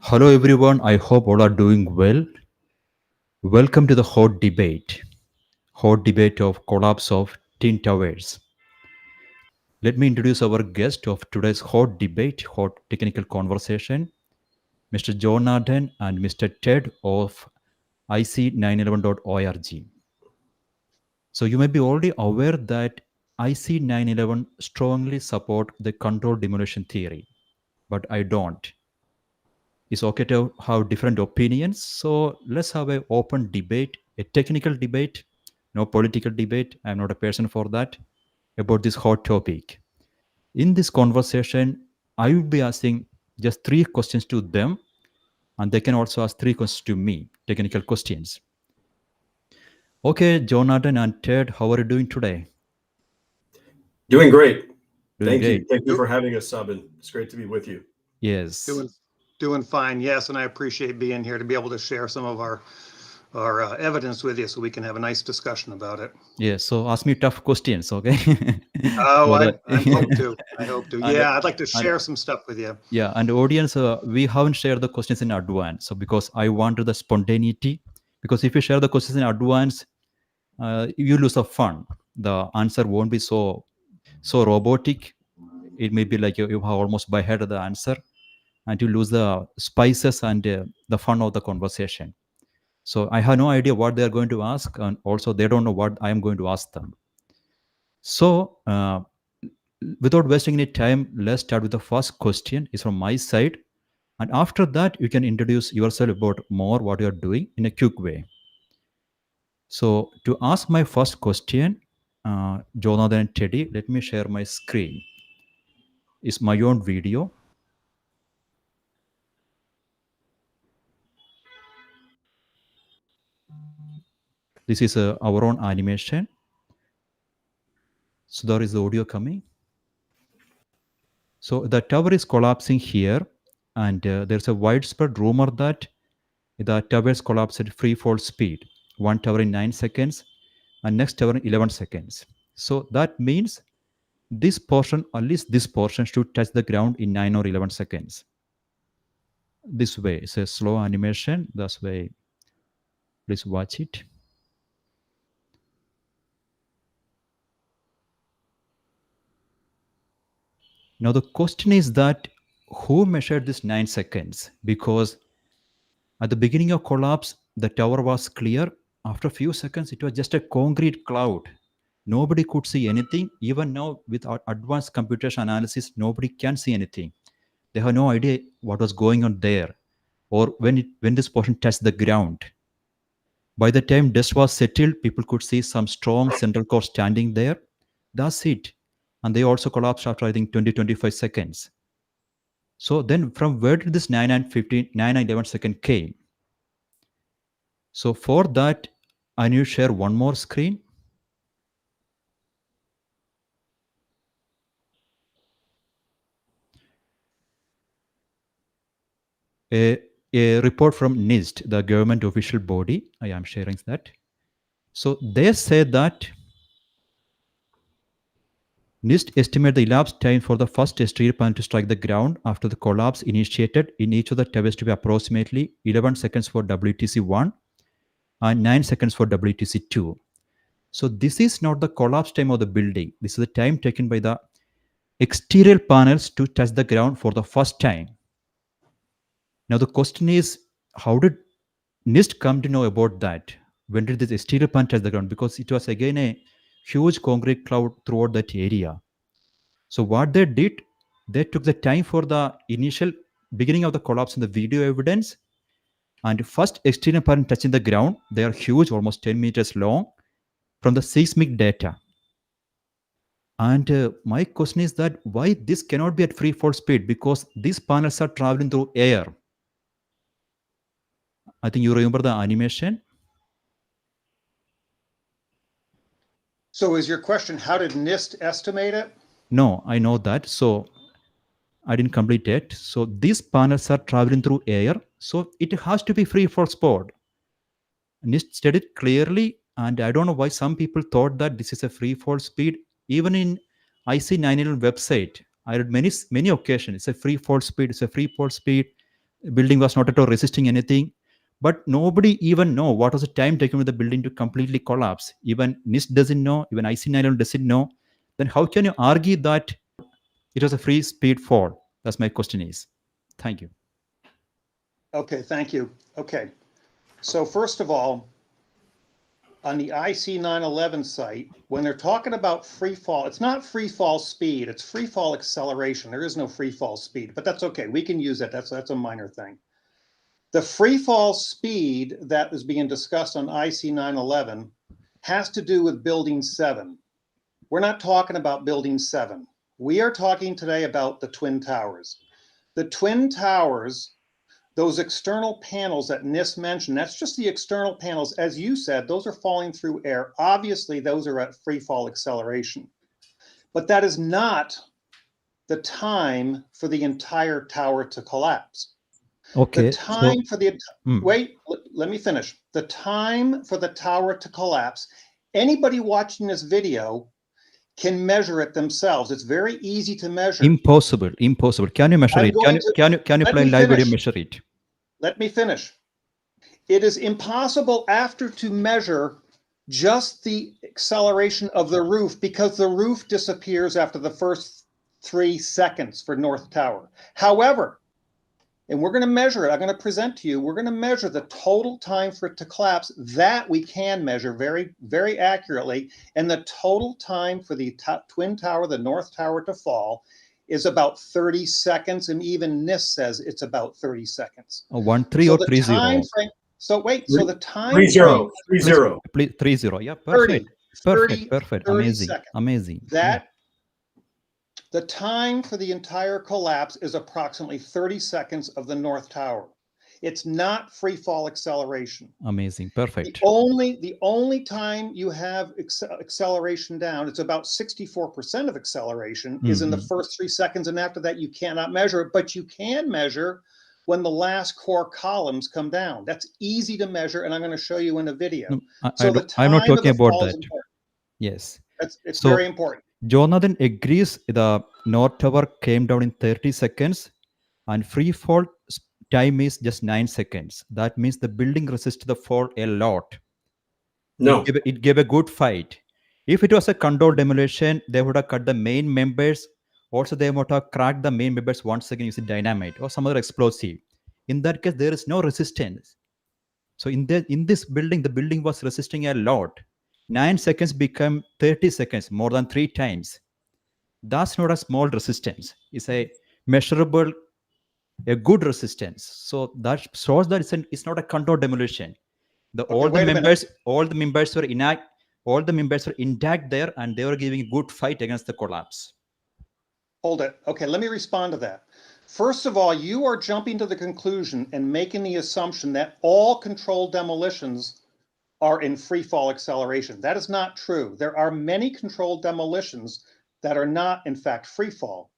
Hello everyone, I hope all are doing well. Welcome to the hot debate of collapse of Twin Towers. Let me introduce our guest of today's hot debate, hot technical conversation, Mr. Jonathan and Mr. Ted of ic911.org. So you may be already aware that ic911 strongly support the controlled demolition theory, but I don't. It's okay to have different opinions. So let's have an open debate, a technical debate, no political debate. I'm not a person for that, about this hot topic. In this conversation, I will be asking just three questions to them, and they can also ask three questions to me, technical questions. Okay, Jonathan and Ted, how are you doing today? Doing great. Doing Thank you. great. Thank you for having us, Sabin. It's great to be with you. Yes. Doing fine, yes, and I appreciate being here to be able to share some of our evidence with you, so we can have a nice discussion about it. Yes. So ask me tough questions, okay? Oh, So I, that- I hope to. I hope to. and, Yeah, I'd like to and share some stuff with you. Yeah, and audience, we haven't shared the questions in advance. So because I wanted the spontaneity, because if you share the questions in advance, you lose the fun. The answer won't be so robotic. It may be like you have almost by head of the answer, and you lose the spices and the fun of the conversation. So I have no idea what they are going to ask, and also they don't know what I am going to ask them. So without wasting any time, let's start with the first question. Is from my side. And after that, you can introduce yourself about more what you're doing in a quick way. So to ask my first question, Jonathan and Teddy, let me share my screen. It's my own video. This is our own animation. So there is the audio coming. So the tower is collapsing here, and there's a widespread rumor that the towers collapse at free fall speed. One tower in 9 seconds, and next tower in 11 seconds. So that means this portion, at least this portion, should touch the ground in 9 or 11 seconds. This way, it's a slow animation. That's way, please watch it. Now the question is that who measured this 9 seconds? Because at the beginning of collapse, the tower was clear. After a few seconds, it was just a concrete cloud. Nobody could see anything. Even now, with our advanced computation analysis, nobody can see anything. They have no idea what was going on there, or when this portion touched the ground. By the time dust was settled, people could see some strong central core standing there. That's it. And they also collapsed after, I think, 20-25 seconds. So then from where did this 9 and 15, 9 and 11 second came? So for that, I need to share one more screen. A report from NIST, the government official body. I am sharing that. So they say that NIST estimate the elapsed time for the first steel pan to strike the ground after the collapse initiated in each of the towers to be approximately 11 seconds for WTC1 and 9 seconds for WTC2. So this is not the collapse time of the building. This is the time taken by the exterior panels to touch the ground for the first time. Now the question is, how did NIST come to know about that? When did this exterior pan touch the ground? Because it was again a huge concrete cloud throughout that area. So what they did, they took the time for the initial beginning of the collapse in the video evidence, and first exterior pan touching the ground. They are huge, almost 10 meters long, from the seismic data. And my question is that why this cannot be at free fall speed, because these panels are traveling through air. I think you remember the animation. So is your question, how did NIST estimate it? No, I know that. So I didn't complete it. So these panels are traveling through air. So it has to be free fall speed. NIST stated clearly, and I don't know why some people thought that this is a free fall speed. Even in ic911 website, I read many occasions, it's a free fall speed, it's a free fall speed. building was not at all resisting anything. But nobody even know what was the time taken for the building to completely collapse. Even NIST doesn't know, even ic911 doesn't know. Then how can you argue that it was a free speed fall? That's my question is. Thank you. Okay, thank you. Okay. So first of all, on the ic911 site, when they're talking about free fall, it's not free fall speed, it's free fall acceleration. There is no free fall speed, but that's okay. We can use that. That's a minor thing. The free fall speed that is being discussed on ic911 has to do with building 7. We're not talking about building 7. We are talking today about the Twin Towers. The Twin Towers, those external panels that NIST mentioned, that's just the external panels. As you said, those are falling through air. Obviously, those are at free fall acceleration. But that is not the time for the entire tower to collapse. Okay. The time for the, wait, let me finish. The time for the tower to collapse, anybody watching this video can measure it themselves. It's very easy to measure. Impossible. Can you measure it? Can you play live video measure it? Let me finish. It is impossible to measure just the acceleration of the roof because the roof disappears after the first 3 seconds for North Tower. However, and we're going to measure it, I'm going to present to you, we're going to measure the total time for it to collapse. That we can measure very, very accurately. And the total time for the Twin Tower, the North Tower to fall is about 30 seconds. And even NIST says it's about 30 seconds. 1 3 or 3 0. So wait, so the time 3 0. 3 0. 3 0. Yeah, 30, perfect. 30 Amazing. seconds. Amazing. That the time for the entire collapse is approximately 30 seconds of the North Tower. It's not free fall acceleration. Amazing. Perfect. The only time you have acceleration down, it's about 64% of acceleration is in the first 3 seconds. And after that, you cannot measure it, but you can measure when the last core columns come down. That's easy to measure. And I'm going to show you in a video. No, I'm not talking about that. Yes. It's very important. Jonathan agrees the North Tower came down in 30 seconds and free fall time is just 9 seconds. That means the building resisted the fall a lot. No. It gave a good fight. If it was a controlled demolition, they would have cut the main members. Also, they would have cracked the main members once again using dynamite or some other explosive. In that case, there is no resistance. So in this building, the building was resisting a lot. 9 seconds become 30 seconds, more than 3 times. That's not a small resistance. It's a measurable, a good resistance. So that shows that it's not a controlled demolition. All the members were intact there, and they were giving a good fight against the collapse. Hold it. Okay, let me respond to that. First of all, you are jumping to the conclusion and making the assumption that all controlled demolitions are in free fall acceleration. That is not true. There are many controlled demolitions that are not, in fact, free fall.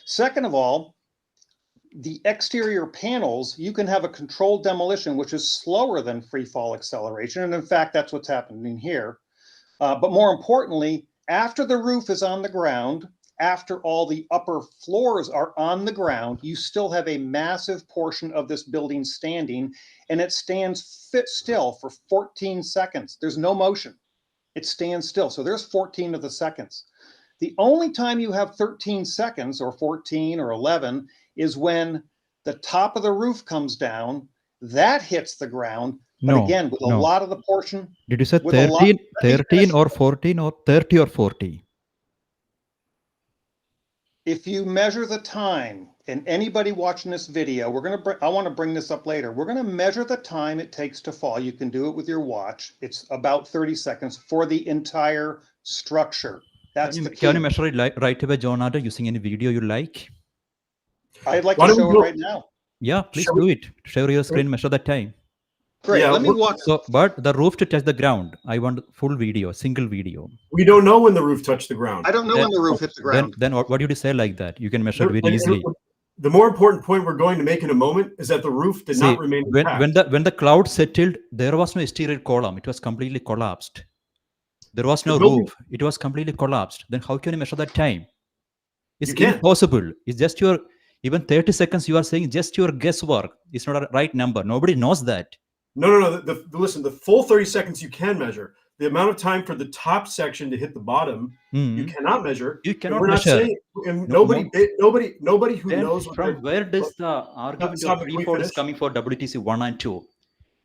Second of all, the exterior panels, you can have a controlled demolition, which is slower than free fall acceleration. And in fact, that's what's happening here. But more importantly, after the roof is on the ground, after all the upper floors are on the ground, you still have a massive portion of this building standing, and it stands still for 14 seconds. There's no motion. It stands still. So there's 14 of the seconds. The only time you have 13 seconds or 14 or 11 is when the top of the roof comes down, that hits the ground. But again, with a lot of the portion. Did you say 13 or 14 or 30 or 40? If you measure the time, and anybody watching this video, I want to bring this up later. We're going to measure the time it takes to fall. You can do it with your watch. It's about 30 seconds for the entire structure. That's the key. Can you measure it right away, Jonathan, using any video you like? I'd like to show it right now. Yeah, please do it. Share your screen, measure the time. Great, let me watch. But the roof to touch the ground. I want full video, single video. We don't know when the roof touched the ground. I don't know when the roof hit the ground. Then what did you say like that? You can measure it very easily. The more important point we're going to make in a moment is that the roof did not remain intact. When the cloud settled, there was no exterior column. It was completely collapsed. There was no roof. It was completely collapsed. Then how can you measure that time? It's impossible. It's just Even 30 seconds, you are saying just your guesswork. It's not a right number. Nobody knows that. No. Listen, the full 30 seconds you can measure. The amount of time for the top section to hit the bottom, you cannot measure. You And cannot we're not measure. saying, and No, nobody who Then knows what from where does the argument Sabin, of can free we fall is finish? coming for WTC 1 and 2?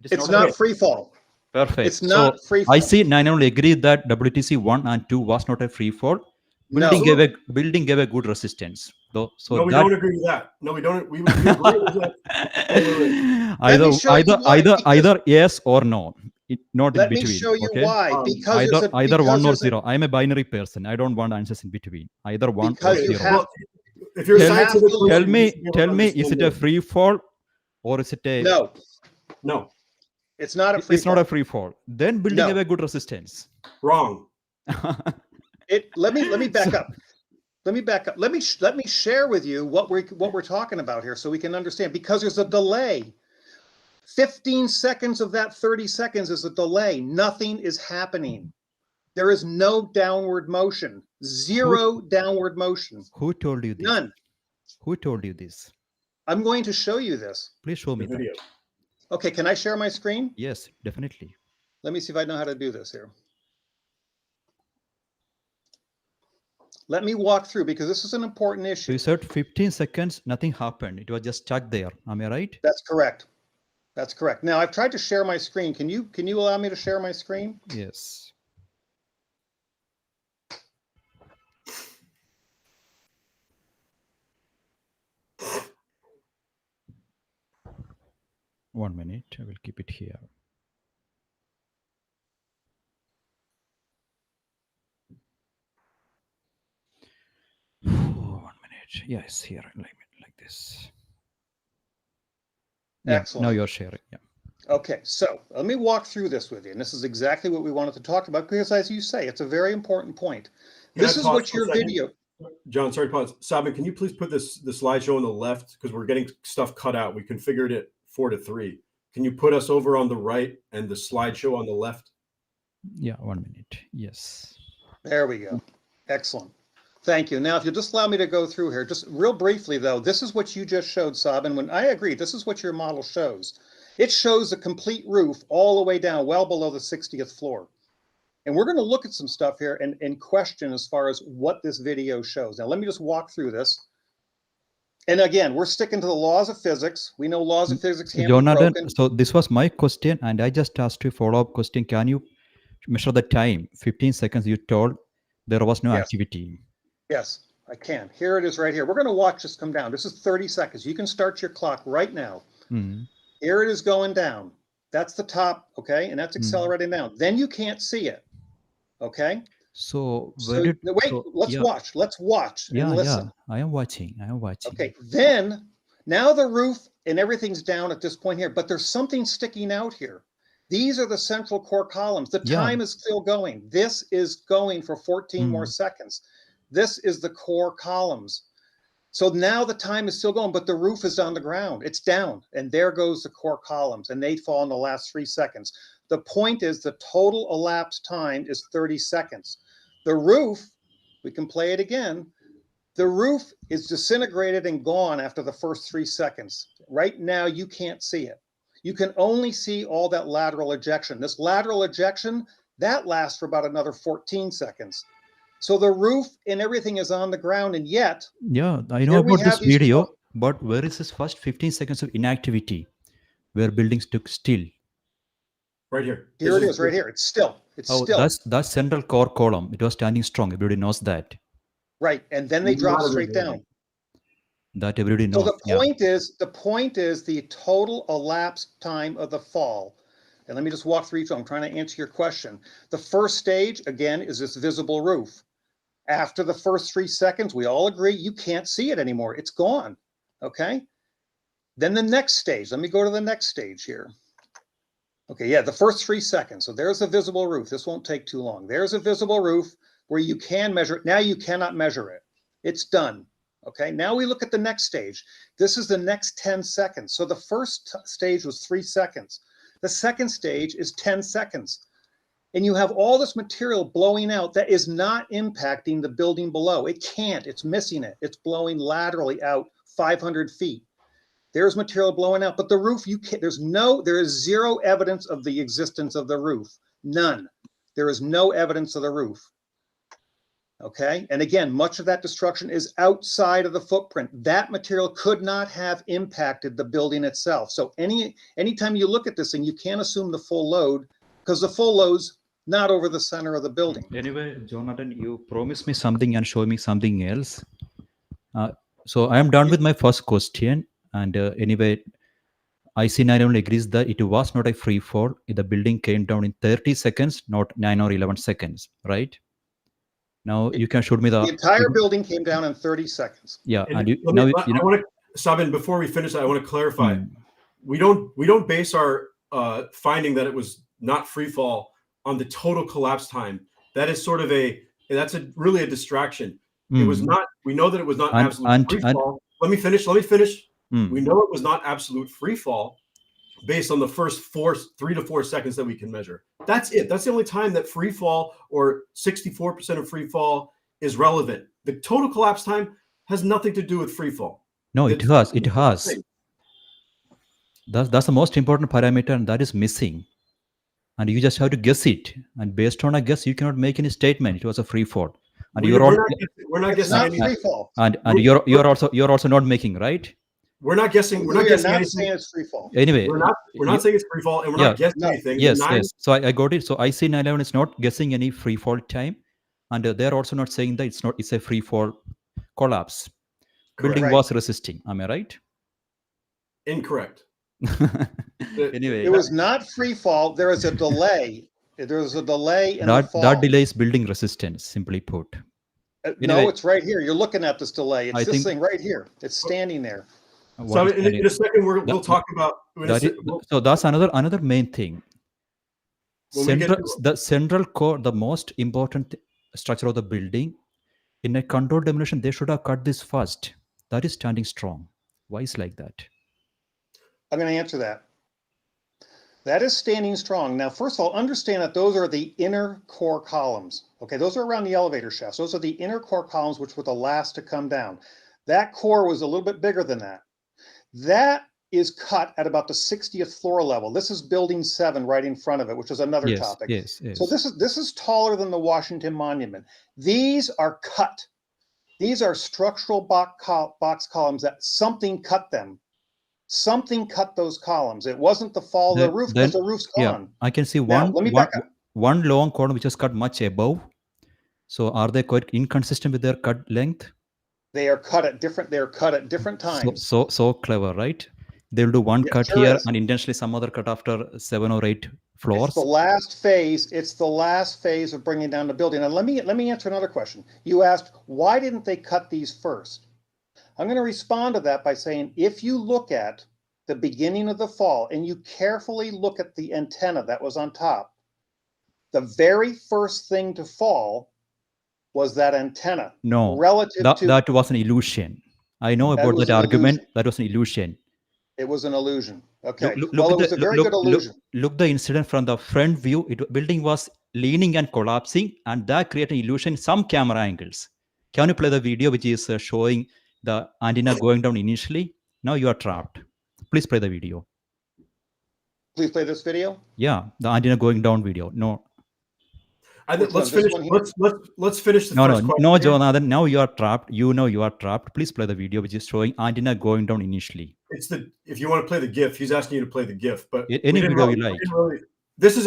It's not free fall. Perfect. It's not free fall. ic911 agreed that WTC 1 and 2 was not a free fall. Building gave a good resistance. Though, so no, we that, don't agree with that. No, we don't. We agree with that. either yes or no. Not Let in between. me show you okay? why. Because either 1 or 0. I'm a binary person. I don't want answers in between. Either 1 because or you 0. have, if you're a you have scientific to- person, Tell me, is it a free fall or is it a? No, it's not a free It's fall. not a free fall. Then building No. have a good resistance. Wrong. Let me back up. Let me back up. Let me share with you what we're talking about here so we can understand, because there's a delay. 15 seconds of that 30 seconds is a delay. Nothing is happening. There is no downward motion. Zero downward motion. Who told you this? None. Who told you this? I'm going to show you this. Please show me The video. that. Okay, can I share my screen? Yes, definitely. Let me see if I know how to do this here. Let me walk through, because this is an important So issue. you said 15 seconds, nothing happened. It was just stuck there. Am I right? That's correct. That's correct. Now I've tried to share my screen. Can you allow me to share my screen? Yes. One minute. I will keep it here. One minute. Yes, here. Like this. Yeah, Excellent. now you're sharing. Yeah. Okay, so let me walk through this with you. And this is exactly what we wanted to talk about, because as you say, it's a very important point. This is what your video. John, sorry, pause. Sabin, can you please put the slideshow on the left? Because we're getting stuff cut out. We configured it 4-3. Can you put us over on the right and the slideshow on the left? Yeah, 1 minute. Yes. There we go. Excellent. Thank you. Now, if you'll just allow me to go through here, just real briefly, though, this is what you just showed, Sabin. When I agree, this is what your model shows. It shows a complete roof all the way down, well below the 60th floor. And we're going to look at some stuff here and question as far as what this video shows. Now, let me just walk through this. And again, we're sticking to the laws of physics. We know laws of physics can't be broken. So this was my question, and I just asked you a follow-up question. Can you measure the time? 15 seconds, you told there was no activity. Yes, I can. Here it is right here. We're going to watch this come down. This is 30 seconds. You can start your clock right now. Mm-hmm. Here it is going down. That's the top, okay? And that's accelerating down. Then you can't see it, okay? So let's watch. Let's watch and listen. Yeah, I am watching. Okay, then now the roof and everything's down at this point here, but there's something sticking out here. These are the central core columns. The time is still going. This is going for 14 more seconds. This is the core columns. So now the time is still going, but the roof is on the ground. It's down, and there goes the core columns, and they fall in the last 3 seconds. The point is the total elapsed time is 30 seconds. The roof, we can play it again, the roof is disintegrated and gone after the first 3 seconds. Right now, you can't see it. You can only see all that lateral ejection. This lateral ejection, that lasts for about another 14 seconds. So the roof and everything is on the ground, and yet... Yeah, I know about this video, but where is this first 15 seconds of inactivity, where buildings took still? Right here. Here it is, right here. It's still. It's still. That's central core column. It was standing strong. Everybody knows that. Right, and then they drop straight down. That everybody knows. So the point is the total elapsed time of the fall. And let me just walk through each one. I'm trying to answer your question. The first stage, again, is this visible roof. After the first 3 seconds, we all agree you can't see it anymore. It's gone, okay? Then the next stage, let me go to the next stage here. Okay, yeah, the first 3 seconds. So there's a visible roof. This won't take too long. There's a visible roof where you can measure it. Now you cannot measure it. It's done, okay? Now we look at the next stage. This is the next 10 seconds. So the first stage was 3 seconds. The second stage is 10 seconds. And you have all this material blowing out that is not impacting the building below. It can't. It's missing it. It's blowing laterally out 500 feet. There's material blowing out, but the roof, there is zero evidence of the existence of the roof. None. There is no evidence of the roof. Okay. And again, much of that destruction is outside of the footprint. That material could not have impacted the building itself. So anytime you look at this thing, you can't assume the full load because the full load's not over the center of the building. Anyway, Jonathan, you promised me something and show me something else. So I am done with my first question. And anyway, ic911 agrees that it was not a free fall. The building came down in 30 seconds, not 9 or 11 seconds, right? Now you can show me the entire building came down in 30 seconds. Yeah, and I want to, Sabin, before we finish, I want to clarify. We don't base our finding that it was not free fall on the total collapse time. That is sort of really a distraction. It was not. We know that it was not absolute free fall. Let me finish. We know it was not absolute free fall based on the first 3 to 4 seconds that we can measure. That's it. That's the only time that free fall or 64% of free fall is relevant. The total collapse time has nothing to do with free fall. No, it has. It has. That's the most important parameter, and that is missing. And you just have to guess it. And based on a guess, you cannot make any statement. It was a free fall. And we're not guessing any free fall. And you're also not making, right? We're not guessing. We're not guessing anything. Saying it's free fall. Anyway, we're not saying it's free fall, and we're not guessing anything. Yes. So I got it. So ic911 is not guessing any free fall time, and they're also not saying that it's a free fall collapse. Building was resisting. Am I right? Incorrect. Anyway, it was not free fall. There is a delay. There was a delay in the fall. That delay is building resistance, simply put. No, it's right here. You're looking at this delay. It's this thing right here. It's standing there. So in a second, we'll talk about. So that's another main thing. The central core, the most important structure of the building, in a controlled demolition, they should have cut this first. That is standing strong. Why is like that? I'm going to answer that. That is standing strong. Now, first of all, understand that those are the inner core columns. Okay, those are around the elevator shafts. Those are the inner core columns, which were the last to come down. That core was a little bit bigger than that. That is cut at about the 60th floor level. This is building 7 right in front of it, which is another topic. Yes. So this is taller than the Washington Monument. These are cut. These are structural box columns that something cut them. Something cut those columns. It wasn't the fall of the roof because the roof's gone. Yeah, I can see one long column which is cut much above. So are they quite inconsistent with their cut length? They are cut at different times. So clever, right? They'll do one cut here and intentionally some other cut after 7 or 8 floors. It's the last phase. It's the last phase of bringing down the building. And let me answer another question. You asked, why didn't they cut these first? I'm going to respond to that by saying, if you look at the beginning of the fall and you carefully look at the antenna that was on top, the very first thing to fall was that antenna. No, relative to that was an illusion. I know about that argument. That was an illusion. It was an illusion. Okay. Look well, it was a very good illusion. Look the incident from the front view. Building was leaning and collapsing, and that created an illusion in some camera angles. Can you play the video which is showing the antenna going down initially? Now you are trapped. Please play the video. Please play this video. Yeah, the antenna going down video. No. Let's finish. Let's finish the first question. No, Jonathan. Now you are trapped. You know you are trapped. Please play the video which is showing antenna going down initially. If you want to play the GIF, he's asking you to play the GIF. But any video you like. This is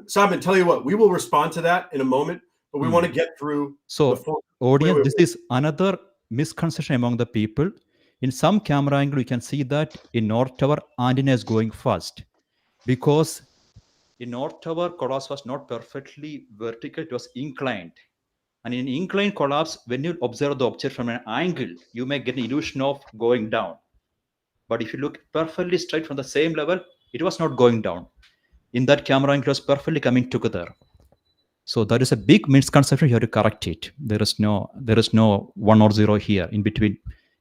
Sabin. Tell you what, we will respond to that in a moment. But we want to get through. So, audience, this is another misconception among the people. In some camera angle, you can see that in North Tower, antenna is going first because in North Tower, collapse was not perfectly vertical; it was inclined. And in inclined collapse, when you observe the object from an angle, you may get an illusion of going down. But if you look perfectly straight from the same level, it was not going down. In that camera angle, it was perfectly coming together. So that is a big misconception. You have to correct it. There is no 1 or 0 here in between.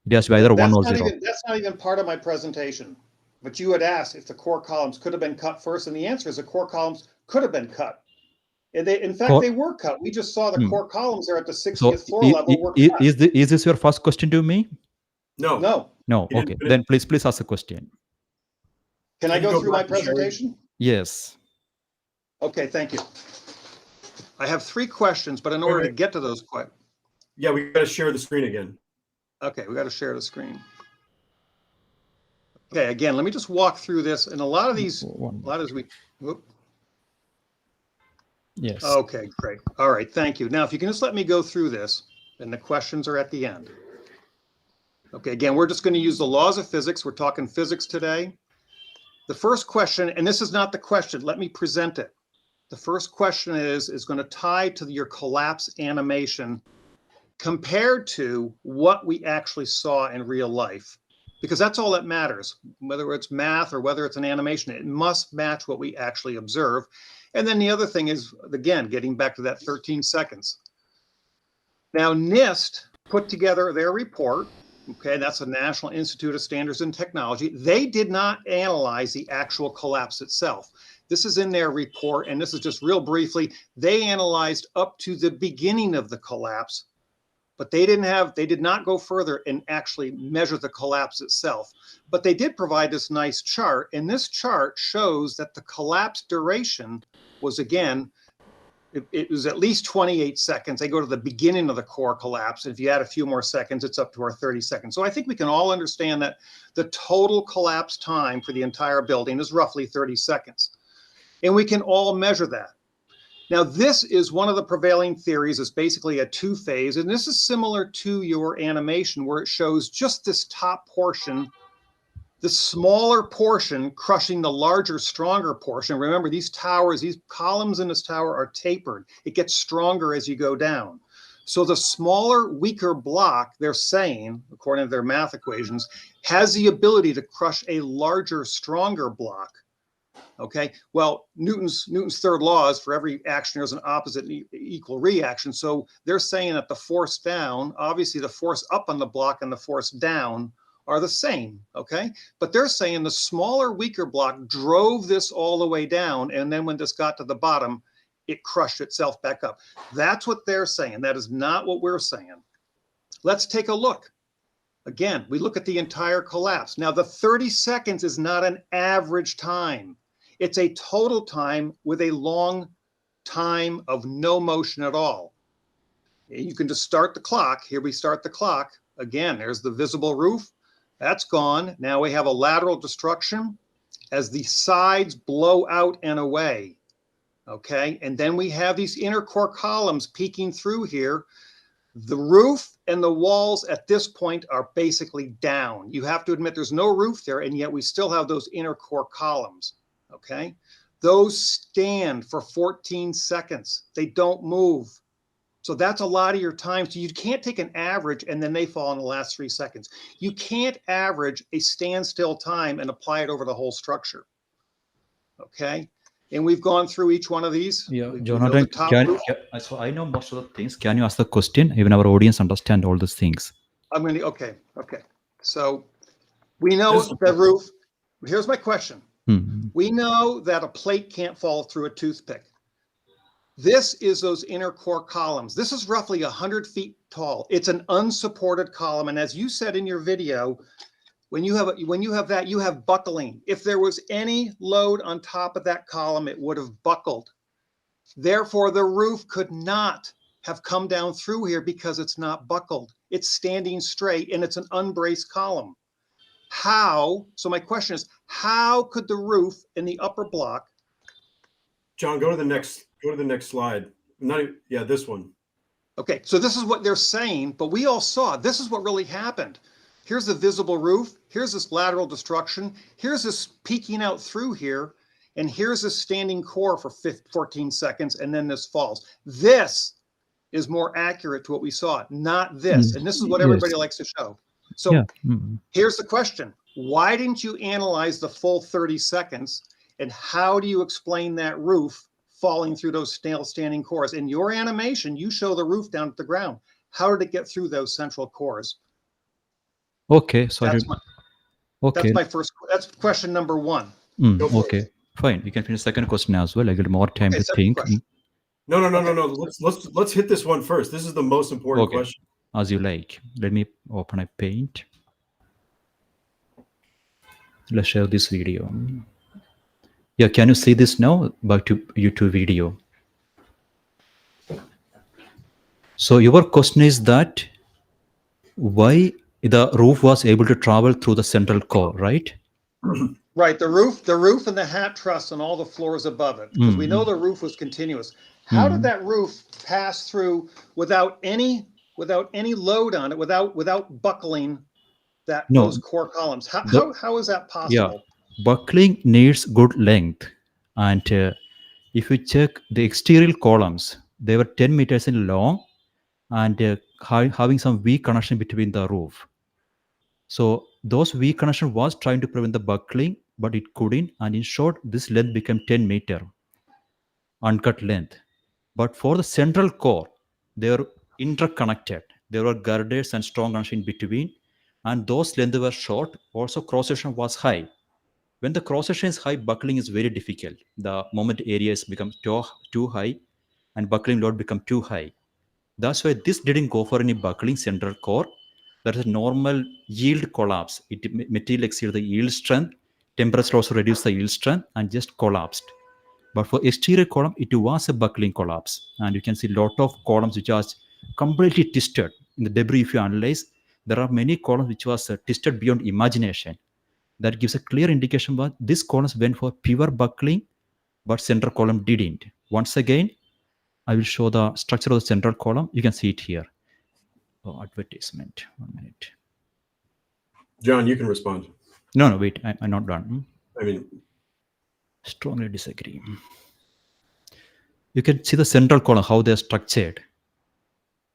It has to be either 1 or 0. That's not even part of my presentation. But you had asked if the core columns could have been cut first, and the answer is the core columns could have been cut. And in fact, they were cut. We just saw the core columns there at the 60th floor level were cut. Is this your first question to me? No. No. No. He didn't Okay. finish. Then please ask the question. Can I Can you go go through my back to sharing? presentation? Yes. Okay, thank you. I have 3 questions, but in order to Wait. get to those questions, Yeah, we got to share the screen again. okay, we got to share the screen. Okay, again, let me just walk through this. And a lot of these, whoop. Yes. Okay, great. All right, thank you. Now, if you can just let me go through this, and the questions are at the end. Okay, again, we're just going to use the laws of physics. We're talking physics today. The first question, and this is not the question, let me present it. The first question is going to tie to your collapse animation compared to what we actually saw in real life, because that's all that matters. Whether it's math or whether it's an animation, it must match what we actually observe. And then the other thing is, again, getting back to that 13 seconds. Now, NIST put together their report. Okay, that's the National Institute of Standards and Technology. They did not analyze the actual collapse itself. This is in their report, and this is just real briefly. They analyzed up to the beginning of the collapse, but they did not go further and actually measure the collapse itself. But they did provide this nice chart, and this chart shows that the collapse duration was, again, it was at least 28 seconds. They go to the beginning of the core collapse. If you add a few more seconds, it's up to our 30 seconds. So I think we can all understand that the total collapse time for the entire building is roughly 30 seconds. And we can all measure that. Now, this is one of the prevailing theories. It's basically a 2-phase, and this is similar to your animation where it shows just this top portion, the smaller portion crushing the larger, stronger portion. Remember, these towers, these columns in this tower are tapered. It gets stronger as you go down. So the smaller, weaker block, they're saying, according to their math equations, has the ability to crush a larger, stronger block. Okay, well, Newton's third law is for every action there's an opposite and equal reaction. So they're saying that the force down, obviously the force up on the block and the force down are the same, okay? But they're saying the smaller, weaker block drove this all the way down, and then when this got to the bottom, it crushed itself back up. That's what they're saying. That is not what we're saying. Let's take a look. Again, we look at the entire collapse. Now, the 30 seconds is not an average time. It's a total time with a long time of no motion at all. You can just start the clock. Here we start the clock. Again, there's the visible roof. That's gone. Now we have a lateral destruction as the sides blow out and away. Okay, and then we have these inner core columns peeking through here. The roof and the walls at this point are basically down. You have to admit there's no roof there, and yet we still have those inner core columns. Okay, those stand for 14 seconds. They don't move. So that's a lot of your time. So you can't take an average and then they fall in the last 3 seconds. You can't average a standstill time and apply it over the whole structure. Okay, and we've gone through each one of these. Yeah, We know Jonathan, the top so I know most of the things. Can you ask the question? Even our audience understand all these things. I'm going to, okay. So we know the roof. Here's my question. We know that a plate can't fall through a toothpick. This is those inner core columns. This is roughly 100 feet tall. It's an unsupported column. And as you said in your video, when you have that, you have buckling. If there was any load on top of that column, it would have buckled. Therefore, the roof could not have come down through here because it's not buckled. It's standing straight and it's an unbraced column. How? So my question is, how could the roof in the upper block? John, go to the next slide. This one. Okay, so this is what they're saying, but we all saw this is what really happened. Here's the visible roof. Here's this lateral destruction. Here's this peeking out through here. And here's this standing core for 14 seconds, and then this falls. This is more accurate to what we saw, not this. And this is what everybody likes to show. So here's the question. Why didn't you analyze the full 30 seconds? And how do you explain that roof falling through those standing cores? In your animation, you show the roof down at the ground. How did it get through those central cores? Okay, so that's question number 1. Okay, fine. You can finish second question as well. I get more time to think. No. Let's hit this one first. This is the most important question. As you like. Let me open a paint. Let's share this video. Yeah, can you see this now? Back to YouTube video. So your question is that why the roof was able to travel through the central core, right? Right, the roof and the hat truss and all the floors above it, because we know the roof was continuous. How did that roof pass through without any load on it, without buckling No, those core columns? How the- how is that yeah, possible? buckling needs good length, and if you check the exterior columns, they were 10 meters in long, and having some weak connection between the roof. So those weak connection was trying to prevent the buckling, but it couldn't, and in short, this length became 10-meter uncut length. But for the central core, they were interconnected. There were girders and strong connection in between, and those lengths were short. Also, cross section was high. When the cross section is high, buckling is very difficult. The moment areas become too high, and buckling load become too high. That's why this didn't go for any buckling central core. There is a normal yield collapse. Material exceeded the yield strength. Temperature also reduced the yield strength and just collapsed. But for exterior column, it was a buckling collapse. And you can see a lot of columns which are completely twisted. In the debris, if you analyze, there are many columns which was twisted beyond imagination. That gives a clear indication that these columns went for pure buckling, but central column didn't. Once again, I will show the structure of the central column. You can see it here. Oh, advertisement. 1 minute. John, you can respond. No, wait. I'm not done. I mean, Strongly disagree. You can see the central column, how they are structured.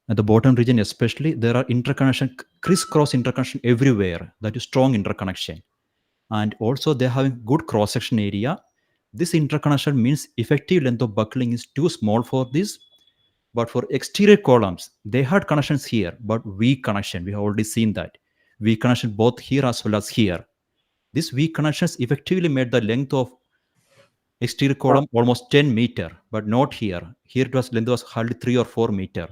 At the bottom region especially, there are interconnection, crisscross interconnection everywhere. That is strong interconnection. And also they're having good cross-section area. This interconnection means effective length of buckling is too small for this. But for exterior columns, they had connections here, but weak connection. We have already seen that. Weak connection both here as well as here. This weak connections effectively made the length of exterior column almost 10 meter, but not here. Here it was length was hardly 3 or 4 meter.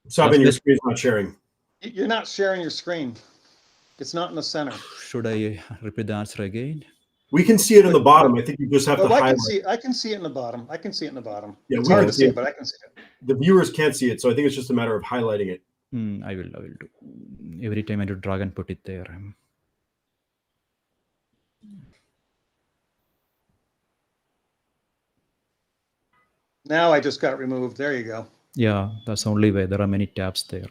Sabin, your screen's not sharing. You're not sharing your screen. It's not in the center. Should I repeat the answer again? We can see it in the bottom. I think you just have to I highlight. can see it in the bottom. I can see it in the bottom. Yeah, It's we hard can to see see it. it, but I can see it. The viewers can't see it, so I think it's just a matter of highlighting it. I will do. Every time I do drag and put it there. Now I just got it removed. There you go. Yeah, that's the only way. There are many tabs there.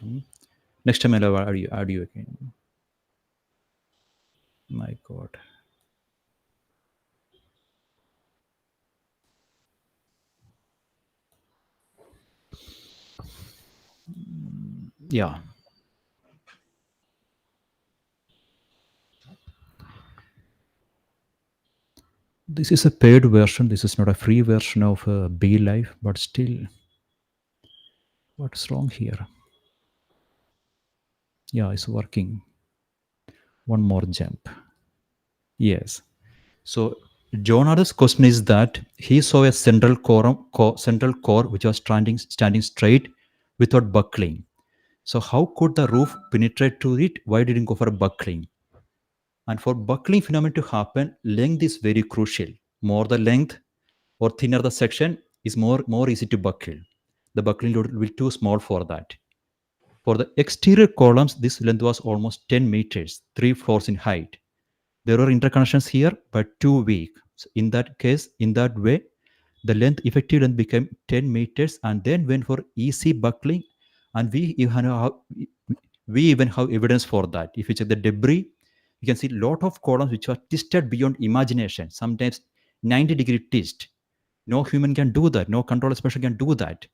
Next time I'll add you again. My God. Yeah. This is a paid version. This is not a free version of Be Life, but still, what's wrong here? Yeah, it's working. One more jump. Yes. So Jonathan's question is that he saw a central core which was standing straight without buckling. So how could the roof penetrate to it? Why didn't go for a buckling? And for buckling phenomenon to happen, length is very crucial. More the length or thinner the section is more easy to buckle. The buckling load will be too small for that. For the exterior columns, this length was almost 10 meters, 3 floors in height. There were interconnections here, but too weak. So in that case, in that way, the effective length became 10 meters and then went for easy buckling. And we even have evidence for that. If you check the debris, you can see a lot of columns which are twisted beyond imagination, sometimes 90-degree twist. No human can do that. No control special can do that.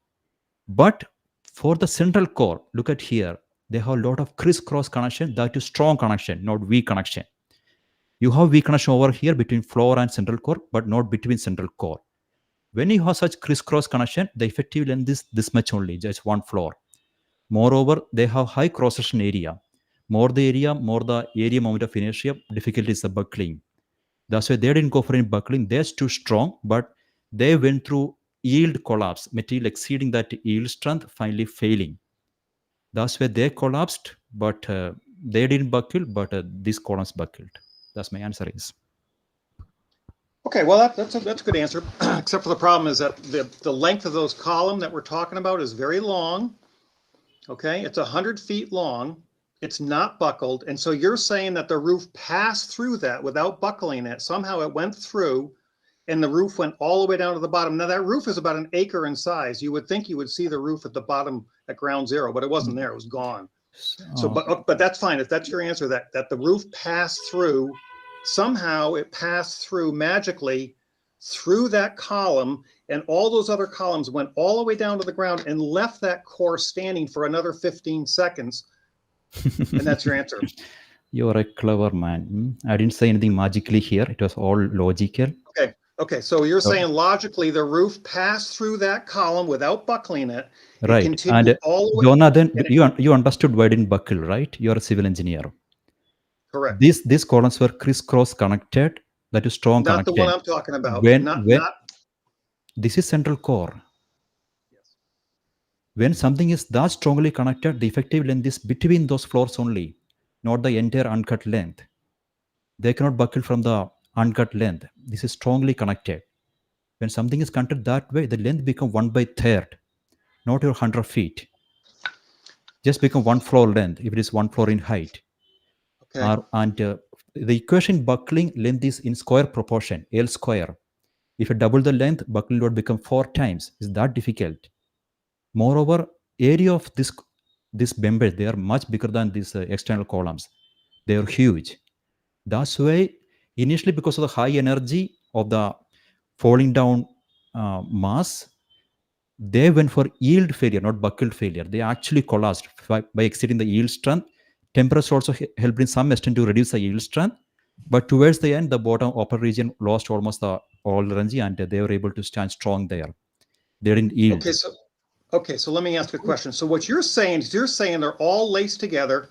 But for the central core, look at here. They have a lot of crisscross connection. That is strong connection, not weak connection. You have weak connection over here between floor and central core, but not between central core. When you have such crisscross connection, the effective length is this much only, just one floor. Moreover, they have high cross-section area. More the area, more the area moment of inertia, difficulty is the buckling. That's why they didn't go for any buckling. They're too strong, but they went through yield collapse, material exceeding that yield strength, finally failing. That's why they collapsed, but they didn't buckle, but these columns buckled. That's my answer is. Okay, well, that's a good answer, except for the problem is that the length of those column that we're talking about is very long. Okay, it's 100 feet long. It's not buckled. And so you're saying that the roof passed through that without buckling it. Somehow it went through and the roof went all the way down to the bottom. Now that roof is about an acre in size. You would think you would see the roof at the bottom at ground zero, but it wasn't there. It was gone. So, but that's fine. If that's your answer, that the roof passed through, somehow it passed through magically through that column, and all those other columns went all the way down to the ground and left that core standing for another 15 seconds. And that's your answer. You're a clever man. I didn't say anything magically here. It was all logical. Okay, so you're saying logically the roof passed through that column without buckling it. Right. And all the way, Jonathan, you understood why it didn't buckle, right? You're a civil engineer. correct. These columns were crisscross connected. That is strong Not connected. the one I'm talking about. This is central core. Yes. When something is that strongly connected, the effective length is between those floors only, not the entire uncut length. They cannot buckle from the uncut length. This is strongly connected. When something is connected that way, the length becomes 1/3, not your 100 feet. Just become one floor length if it is one floor in height. Okay. And the equation buckling length is in square proportion, L square. If you double the length, buckling load become 4 times. Is that difficult? Moreover, area of this members, they are much bigger than these external columns. They are huge. That's why initially, because of the high energy of the falling down mass, they went for yield failure, not buckled failure. They actually collapsed by exceeding the yield strength. Temperature also helped in some extent to reduce the yield strength. But towards the end, the bottom upper region lost almost all energy, and they were able to stand strong there. They didn't yield. Okay, so let me ask a question. So what you're saying is they're all laced together.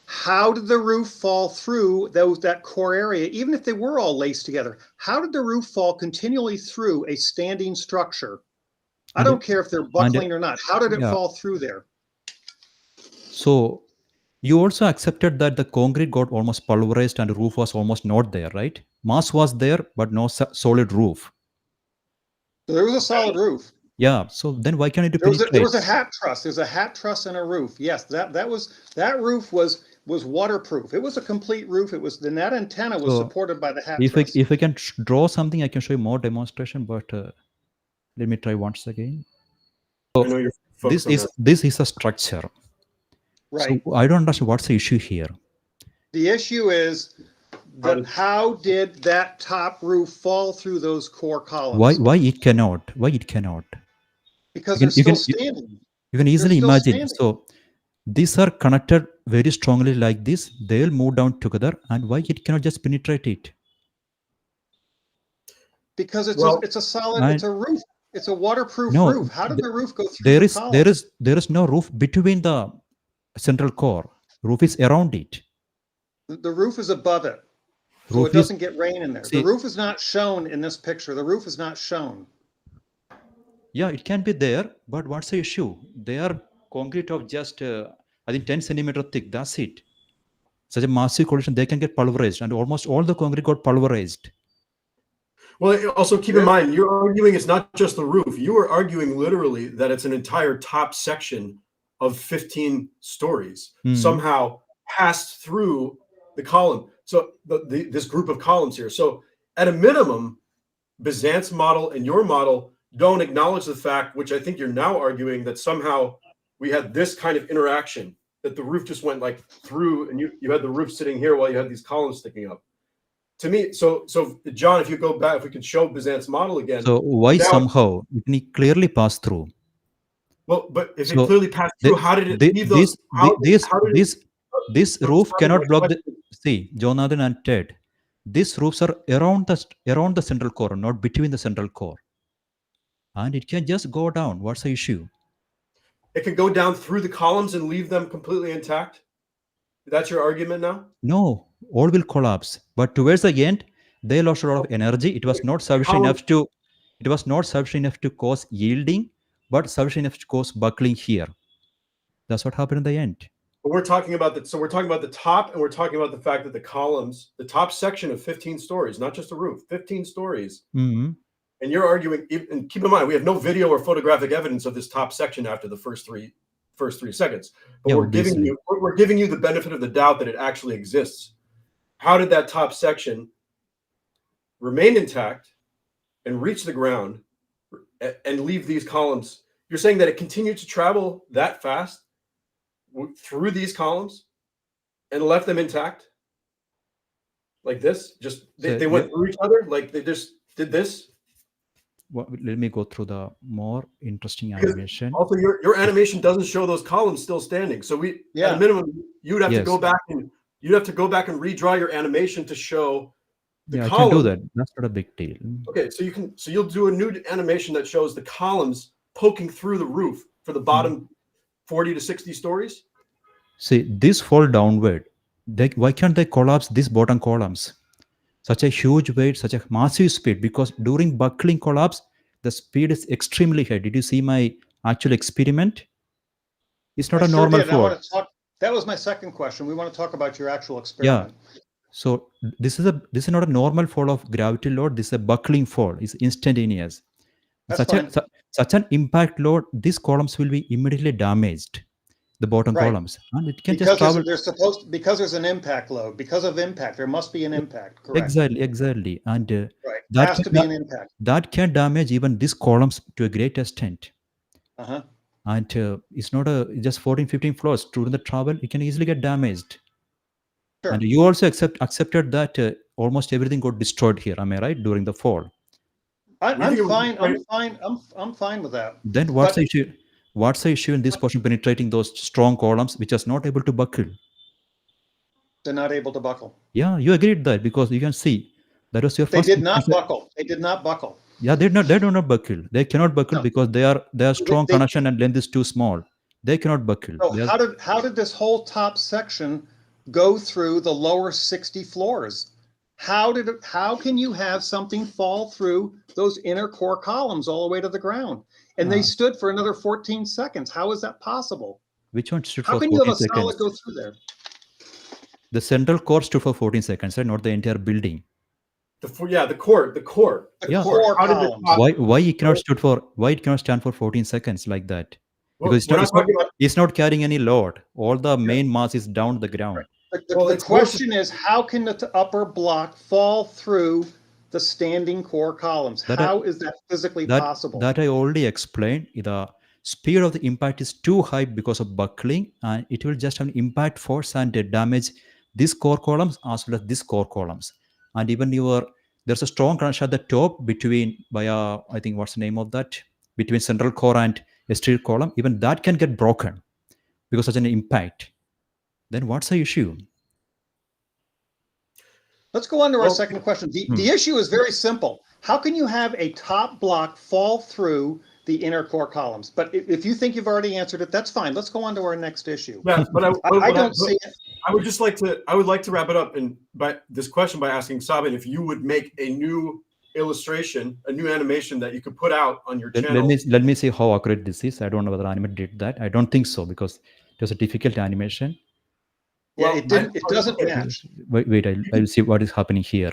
How did the roof fall through that core area, even if they were all laced together? How did the roof fall continually through a standing structure? I don't care if they're buckling or not. How did it fall through there? So you also accepted that the concrete got almost pulverized and the roof was almost not there, right? Mass was there, but no solid roof. So there was a solid roof. Yeah. So then why can't it penetrate? There was a hat truss. There's a hat truss and a roof. Yes, that roof was waterproof. It was a complete roof. And that antenna was supported by the hat truss. If I can draw something, I can show you more demonstration. But let me try once again. So this is a structure. Right. So I don't understand what's the issue here. The issue is that how did that top roof fall through those core columns? Why it cannot? Why it cannot? Because it's still standing. You can easily imagine. So these are connected very strongly like this. They'll move down together. And why it cannot just penetrate it? Because it's a solid, it's a roof. It's a waterproof roof. How did the roof go through the columns? There is no roof between the central core. Roof is around it. The roof is above it. So it doesn't get rain in there. The roof is not shown in this picture. The roof is not shown. Yeah, it can be there, but what's the issue? They are concrete of just, I think, 10 centimeter thick. That's it. Such a massive collision, they can get pulverized, and almost all the concrete got pulverized. Well, also keep in mind, you're arguing it's not just the roof. You are arguing literally that it's an entire top section of 15 stories somehow passed through the column. So this group of columns here. So at a minimum, Bizant's model and your model don't acknowledge the fact, which I think you're now arguing, that somehow we had this kind of interaction, that the roof just went like through, and you had the roof sitting here while you had these columns sticking up. To me, so John, if you go back, if we could show Bizant's model again. So why somehow it can clearly pass through? Well, but if it clearly passed through, how did it leave those? This roof cannot block the. See, Jonathan and Ted, these roofs are around the central core, not between the central core, and it can just go down. What's the issue? It can go down through the columns and leave them completely intact. That's your argument now? No, all will collapse. But towards the end, they lost a lot of energy. It was not sufficient enough to. It was not sufficient enough to cause yielding, but sufficient enough to cause buckling here. That's what happened in the end. But we're talking about that. So we're talking about the top, and we're talking about the fact that the columns, the top section of 15 stories, not just a roof, 15 stories. Mhm. And you're arguing, and keep in mind, we have no video or photographic evidence of this top section after the first three seconds. But Yeah, we're giving obviously. you the benefit of the doubt that it actually exists. How did that top section remain intact and reach the ground and leave these columns? You're saying that it continued to travel that fast through these columns and left them intact like this? Just So they went through each other, like they just did this? let me go through the more interesting Because animation. also your animation doesn't show those columns still standing. So at Yeah. a minimum, you would have to Yes. go back and redraw your animation to show the Yeah, I column. can do that. That's not a big deal. Okay, so you'll do a new animation that shows the columns poking through the roof for the bottom 40 to 60 stories. See, this fall downward. Why can't they collapse these bottom columns? Such a huge weight, such a massive speed, because during buckling collapse, the speed is extremely high. Did you see my actual experiment? It's not I a sure normal did. I fall. want to talk. That was my second question. We want to talk about your actual experiment. So this is not a normal fall of gravity load. This is a buckling fall. It's instantaneous. That's fine. Such an impact load, these columns will be immediately damaged. The bottom Right. columns, and it can Because just travel. because there's an impact load. Because of impact, there must be an impact. Correct. Exactly, and Right. that Has to can be an impact. that can damage even these columns to a great extent. Uh-huh. And it's not just 14, 15 floors. During the travel, it can easily get damaged. Sure. And you also accepted that almost everything got destroyed here. Am I right? During the fall. I'm fine. I'm fine with that. Then what's the issue? What's the issue in this portion penetrating those strong columns which is not able to buckle? They're not able to buckle. Yeah, you agreed that because you can see that was your They first. did not buckle. They did not buckle. Yeah, they do not buckle. They cannot buckle because they are strong connection and length is too small. They cannot buckle. So how did this whole top section go through the lower 60 floors? How can you have something fall through those inner core columns all the way to the ground? And they stood for another 14 seconds. How is that possible? Which one stood for How 14 can you have a seconds? solid go through there? The central core stood for 14 seconds, right? Not the entire building. The core. The core columns. Why it cannot stand for 14 seconds like that? Because it's not carrying any load. All the main mass is down the ground. The question is, how can the upper block fall through the standing core columns? How is that physically possible? That I already explained. The speed of the impact is too high because of buckling, and it will just have an impact force and damage these core columns as well as these core columns. And even there's a strong connection at the top between I think what's the name of that, between central core and exterior column. Even that can get broken because of an impact. Then what's the issue? Let's go on to our second question. The issue is very simple. How can you have a top block fall through the inner core columns? But if you think you've already answered it, that's fine. Let's go on to our next issue. Yeah, but I don't see it. I would like to wrap it up by this question by asking Sabin if you would make a new illustration, a new animation that you could put out on your channel. Let me see how accurate this is. I don't know whether Animate did that. I don't think so because it was a difficult animation. Yeah, it doesn't match. Wait, I'll see what is happening here.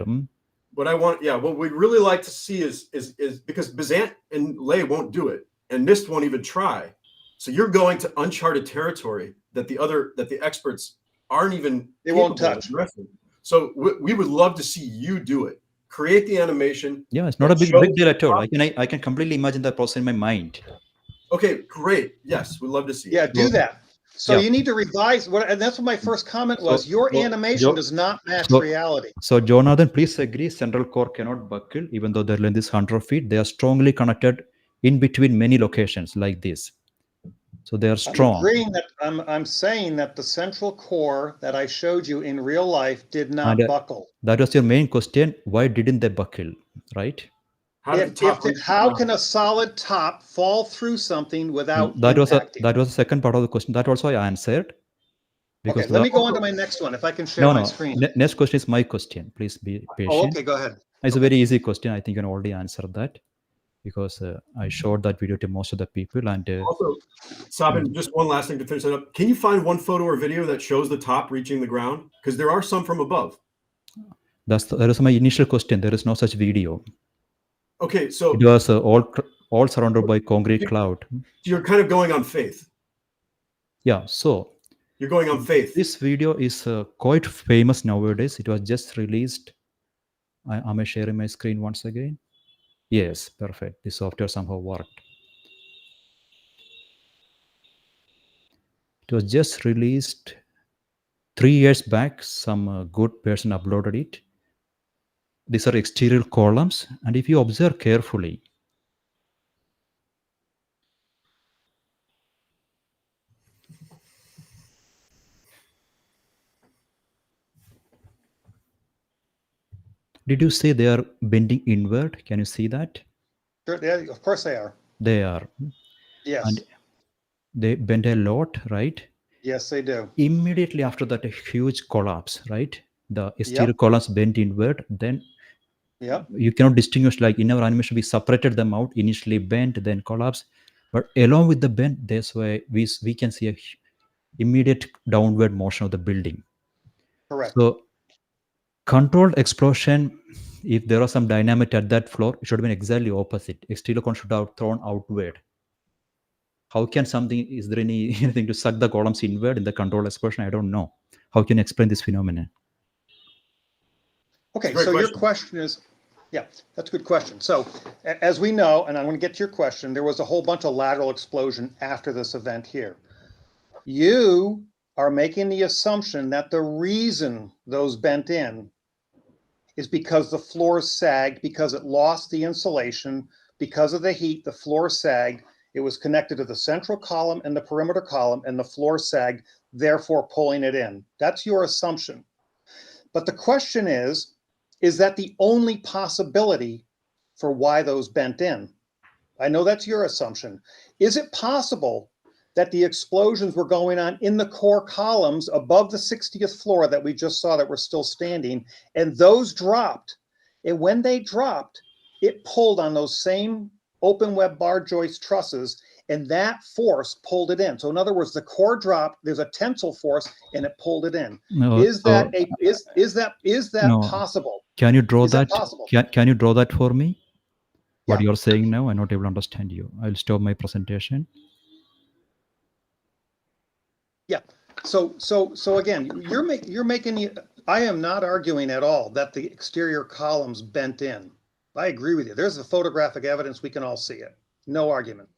What we'd really like to see is because Bazant and Lay won't do it, and NIST won't even try. So you're going to uncharted territory that the experts aren't even. They won't touch. So we would love to see you do it. Create the animation. Yeah, it's not a big deal at all. I can completely imagine that process in my mind. Okay, great. Yes, we'd love to see. Yeah, do that. So you need to revise and that's what my first comment was. Your animation does not match reality. So Jonathan, please agree. Central core cannot buckle, even though their length is 100 feet. They are strongly connected in between many locations like this. So they are strong. I'm saying that the central core that I showed you in real life did not buckle. That was your main question. Why didn't they buckle? Right? How can a solid top fall through something without that was the second part of the question. That also I answered. Okay, let me go on to my next one if I can share my screen. Next question is my question. Please be patient. Oh, okay, go ahead. It's a very easy question. I think you can already answer that. because I showed that video to most of the people. And Also, Sabin, just one last thing to finish that up. Can you find one photo or video that shows the top reaching the ground? Because there are some from above. that is my initial question. There is no such video. Okay, so It was all surrounded by concrete cloud. you're kind of going on faith. Yeah, so You're going on faith. this video is quite famous nowadays. It was just released. Am I sharing my screen once again? Yes, perfect. The software somehow worked. It was just released 3 years back. Some good person uploaded it. These are exterior columns, and if you observe carefully, did you say they are bending inward? Can you see that? Sure, yeah, of course they are. They are. Yes. And they bend a lot, right? Yes, they do. Immediately after that, a huge collapse, right? The exterior Yep. columns bent inward. Then Yep. you cannot distinguish, like in our animation, we separated them out, initially bent, then collapse. But along with the bend, that's why we can see a immediate downward motion of the building. Correct. So controlled explosion, if there was some dynamite at that floor, it should have been exactly opposite. Exterior column should have thrown outward. How can something, is there anything to suck the columns inward in the controlled explosion? I don't know. How can you explain this phenomenon? Okay, Great so your question. question is, yeah, that's a good question. So as we know, and I'm going to get to your question, there was a whole bunch of lateral explosion after this event here. You are making the assumption that the reason those bent in is because the floor sagged, because it lost the insulation, because of the heat, the floor sagged. It was connected to the central column and the perimeter column, and the floor sagged, therefore pulling it in. That's your assumption. But the question is that the only possibility for why those bent in? I know that's your assumption. Is it possible that the explosions were going on in the core columns above the 60th floor that we just saw that were still standing, and those dropped? And when they dropped, it pulled on those same open web bar joist trusses, and that force pulled it in. So in other words, the core dropped, there's a tensile force, and it pulled it in. No, Is that no. possible? Can you draw Is that that? possible? Can you draw that for me? What Yeah. you're saying now, I'm not able to understand you. I'll stop my presentation. Yeah. So again, you're making the, I am not arguing at all that the exterior columns bent in. I agree with you. There's the photographic evidence. We can all see it. No argument.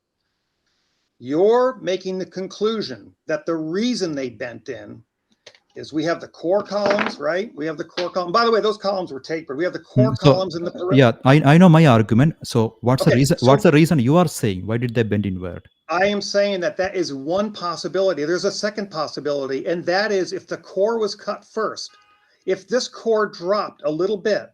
You're making the conclusion that the reason they bent in is we have the core columns, right? We have the core column. By the way, those columns were tapered. We have the core columns in the perimeter. Yeah, I know my argument. So what's the reason? so- What's the reason you are saying? Why did they bend inward? I am saying that that is one possibility. There's a second possibility, and that is if the core was cut first. If this core dropped a little bit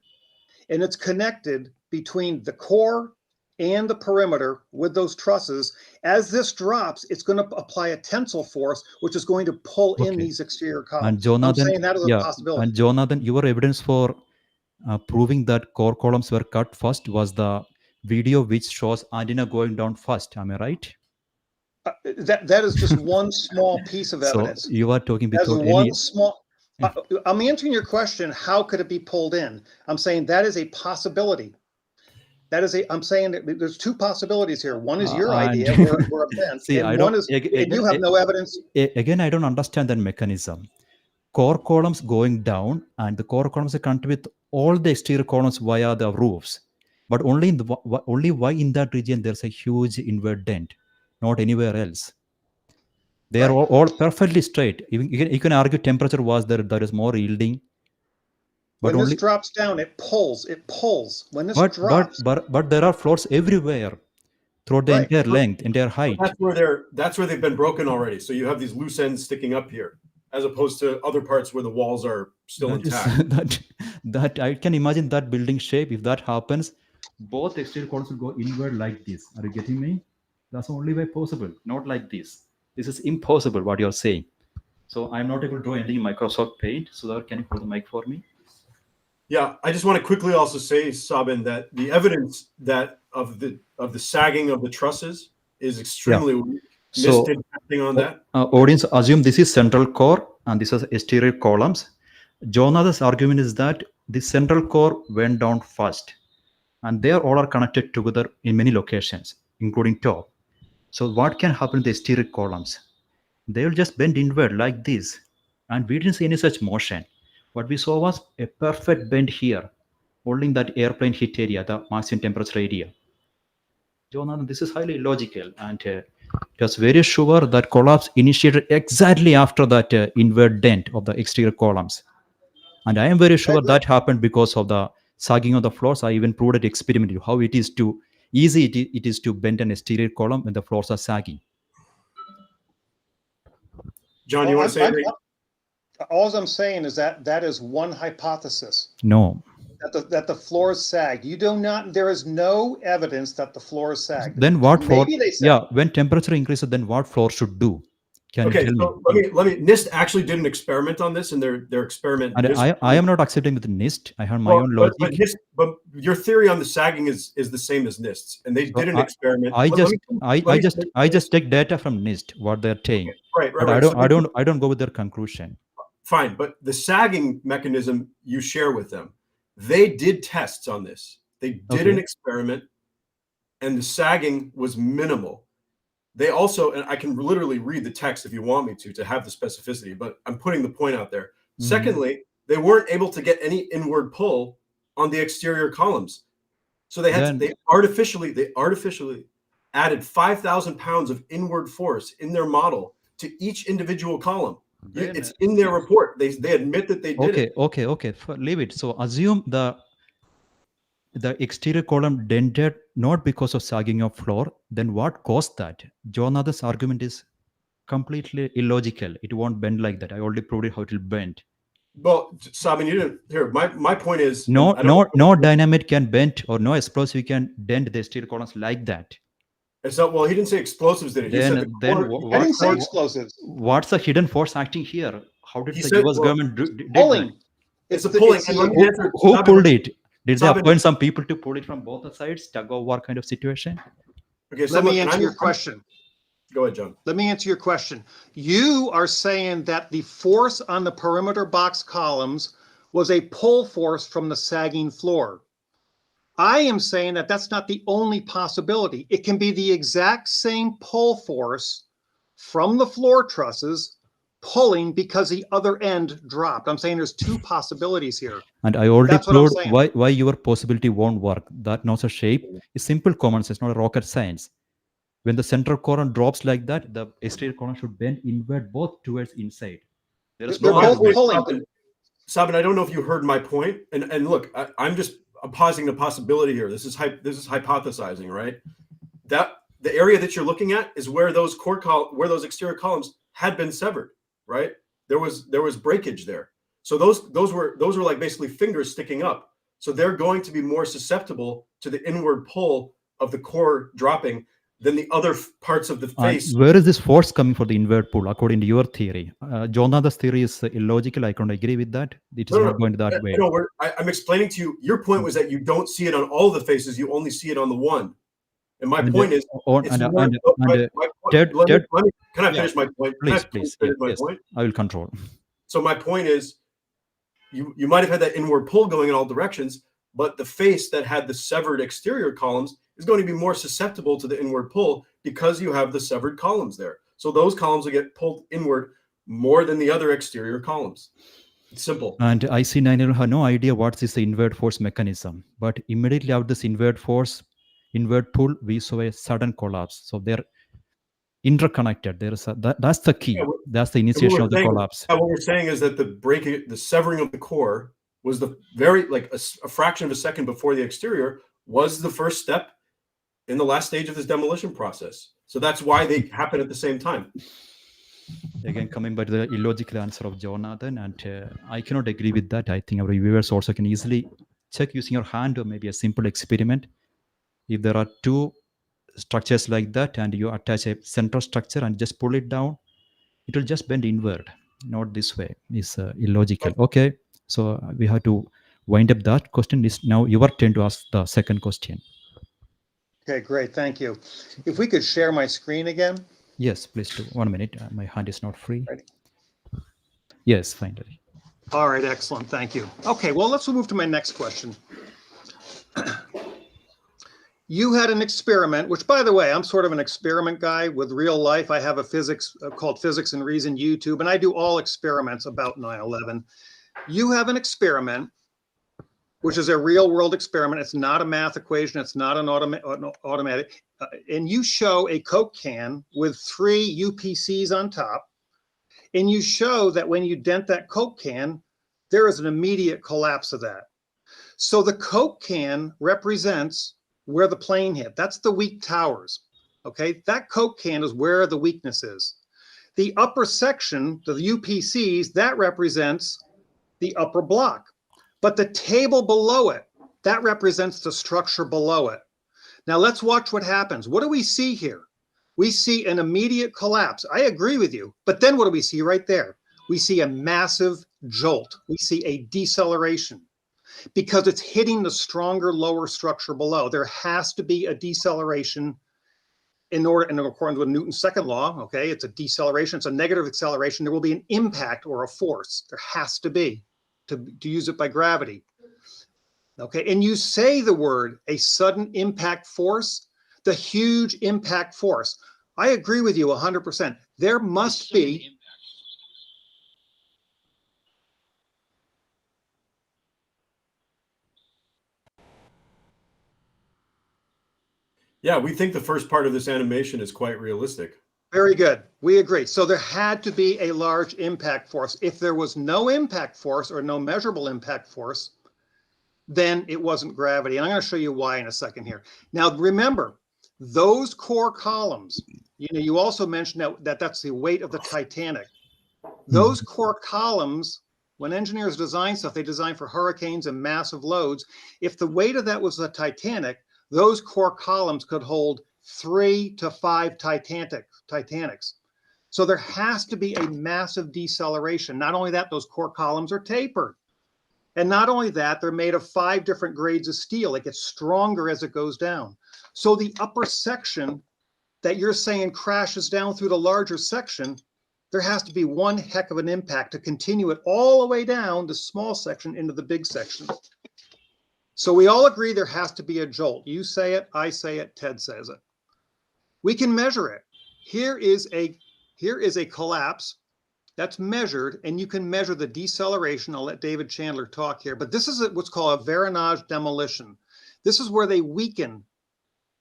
and it's connected between the core and the perimeter with those trusses, as this drops, it's going to apply a tensile force, which is going to pull in Okay. these exterior columns. And Jonathan, I'm saying that is a possibility. And Jonathan, your evidence for proving that core columns were cut first was the video which shows antenna going down first. Am I right? That is just one small piece of evidence. So you are talking That's without one any. small. I'm answering your question. How could it be pulled in? I'm saying that is a possibility. That is a. I'm saying that there's two possibilities here. One is your idea, where a bent, See, and I one don't- is, and you have no evidence. Again, I don't understand that mechanism. Core columns going down, and the core columns are connected with all the exterior columns via the roofs. But only in only why in that region there's a huge inward dent, not anywhere else. They are Right. all perfectly straight. You can argue temperature was there is more yielding. But When only, this drops down, it pulls. It pulls. When this but drops, but there are floors everywhere throughout the Right. entire length, entire height. That's where they've been broken already. So you have these loose ends sticking up here, as opposed to other parts where the walls are still That is- intact. that I can imagine that building shape. If that happens, both exterior columns will go inward like this. Are you getting me? That's the only way possible. Not like this. This is impossible. What you're saying. So I'm not able to draw anything in Microsoft Paint. So that can you hold the mic for me? Yeah, I just want to quickly also say, Sabin, that the evidence that of the sagging of the trusses is extremely weak. So, NIST did nothing on that. Audience, assume this is central core and this is exterior columns. Jonathan's argument is that the central core went down first, and they all are connected together in many locations, including top. So what can happen to the exterior columns? They will just bend inward like this, and we didn't see any such motion. What we saw was a perfect bend here, holding that airplane hit area, the maximum temperature area. Jonathan, this is highly illogical, and it was very sure that collapse initiated exactly after that inward dent of the exterior columns. And I am very sure that happened because of the sagging of the floors. I even proved it experimentally how it is to easy it is to bend an exterior column when the floors are sagging. John, you want to say anything? All I'm saying is that is one hypothesis. No. That the floors sag. You do not. There is no evidence that the floors sag. Then what floor? Maybe they sag. Yeah, when temperature increases, then what floor should do? Can Okay, you tell so me? let me. NIST actually did an experiment on this, and their experiment. And I am not accepting with NIST. I have my own logic. But your theory on the sagging is the same as NIST's, and they did an experiment. I just take data from NIST what they're saying. Right. But I don't go with their conclusion. Fine, but the sagging mechanism you share with them, they did tests on this. They did an experiment, and the sagging was minimal. They also, and I can literally read the text if you want me to have the specificity, but I'm putting the point out there. Mm-hmm. Secondly, they weren't able to get any inward pull on the exterior columns. So they artificially added 5,000 pounds of inward force in their model to each individual column. It's in their report. They admit that they did it. Okay. Leave it. So assume the exterior column dented not because of sagging of floor. Then what caused that? Jonathan's argument is completely illogical. It won't bend like that. I already proved it how it will bend. Well, Sabin, you didn't hear. My point is no dynamite can bend or no explosive can dent the exterior columns like that. So, well, he didn't say explosives did it. He said I didn't say explosives. What's the hidden force acting here? How did the US government do pulling? It's a pulling. Who pulled it? Did they appoint some people to pull it from both the sides? Tug of war kind of situation? Okay, so let me answer your question. Go ahead, John. Let me answer your question. You are saying that the force on the perimeter box columns was a pull force from the sagging floor. I am saying that that's not the only possibility. It can be the exact same pull force from the floor trusses pulling because the other end dropped. I'm saying there's two possibilities here. And I already proved why your possibility won't work. That knows a shape is simple common sense, not a rocket science. When the central column drops like that, the exterior column should bend inward both towards inside. They're both pulling. Sabin, I don't know if you heard my point. And look, I'm just positing a possibility here. This is hypothesizing, right? That the area that you're looking at is where those where those exterior columns had been severed, right? There was breakage there. So those were like basically fingers sticking up. So they're going to be more susceptible to the inward pull of the core dropping than the other parts of the face. Where is this force coming for the inward pull according to your theory? Jonathan's theory is illogical. I can't agree with that. It is not going that way. No, I'm explaining to you. Your point was that you don't see it on all the faces. You only see it on the one. And my point is, can I finish my point? Please. Yes, I will control. So my point is, you might have had that inward pull going in all directions, but the face that had the severed exterior columns is going to be more susceptible to the inward pull because you have the severed columns there. So those columns will get pulled inward more than the other exterior columns. It's simple. And ic911 had no idea what is the inward force mechanism, but immediately after this inward pull, we saw a sudden collapse. So they're interconnected. That's the key. That's the initiation of the collapse. What we're saying is that the severing of the core was the very a fraction of a second before the exterior was the first step in the last stage of this demolition process. So that's why they happen at the same time. Again, coming back to the illogical answer of Jonathan, and I cannot agree with that. I think our viewers also can easily check using your hand or maybe a simple experiment. If there are two structures like that and you attach a central structure and just pull it down, it will just bend inward, not this way. It's illogical. Okay, so we have to wind up that question. Is now your turn to ask the second question. Okay, great. Thank you. If we could share my screen again. Yes, please do. 1 minute. My hand is not free. Ready. Yes, finally. All right, excellent. Thank you. Okay, well, let's move to my next question. You had an experiment, which, by the way, I'm sort of an experiment guy with real life. I have a physics called Physics and Reason YouTube, and I do all experiments about 9/11. You have an experiment, which is a real world experiment. It's not a math equation. It's not an automatic. And you show a Coke can with 3 UPCs on top. And you show that when you dent that Coke can, there is an immediate collapse of that. So the Coke can represents where the plane hit. That's the weak towers. Okay, that Coke can is where the weakness is. The upper section, the UPCs, that represents the upper block. But the table below it, that represents the structure below it. Now let's watch what happens. What do we see here? We see an immediate collapse. I agree with you. But then what do we see right there? We see a massive jolt. We see a deceleration because it's hitting the stronger lower structure below. There has to be a deceleration in accordance with Newton's second law. Okay, it's a deceleration. It's a negative acceleration. There will be an impact or a force. There has to be to use it by gravity. Okay, and you say the word a sudden impact force, the huge impact force. I agree with you 100%. There must be. Yeah, we think the first part of this animation is quite realistic. Very good. We agree. So there had to be a large impact force. If there was no impact force or no measurable impact force, then it wasn't gravity. And I'm going to show you why in a second here. Now, remember, those core columns, you also mentioned that that's the weight of the Titanic. Those core columns, when engineers design stuff, they design for hurricanes and massive loads. If the weight of that was the Titanic, those core columns could hold 3 to 5 Titanics. So there has to be a massive deceleration. Not only that, those core columns are tapered. And not only that, they're made of 5 different grades of steel. It gets stronger as it goes down. So the upper section that you're saying crashes down through the larger section, there has to be one heck of an impact to continue it all the way down the small section into the big section. So we all agree there has to be a jolt. You say it, I say it, Ted says it. We can measure it. Here is a collapse that's measured, and you can measure the deceleration. I'll let David Chandler talk here, but this is what's called a Varanage demolition. This is where they weaken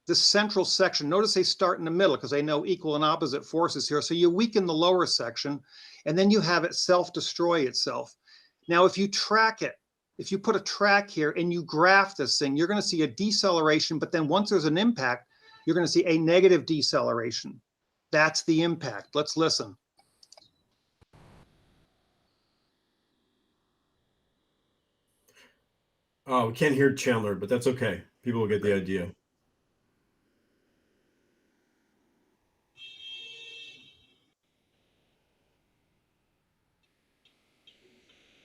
the central section. Notice they start in the middle because they know equal and opposite forces here. So you weaken the lower section, and then you have it self-destroy itself. Now, if you track it, if you put a track here and you graph this thing, you're going to see a deceleration, but then once there's an impact, you're going to see a negative deceleration. That's the impact. Let's listen. Oh, we can't hear Chandler, but that's okay. People will get the idea.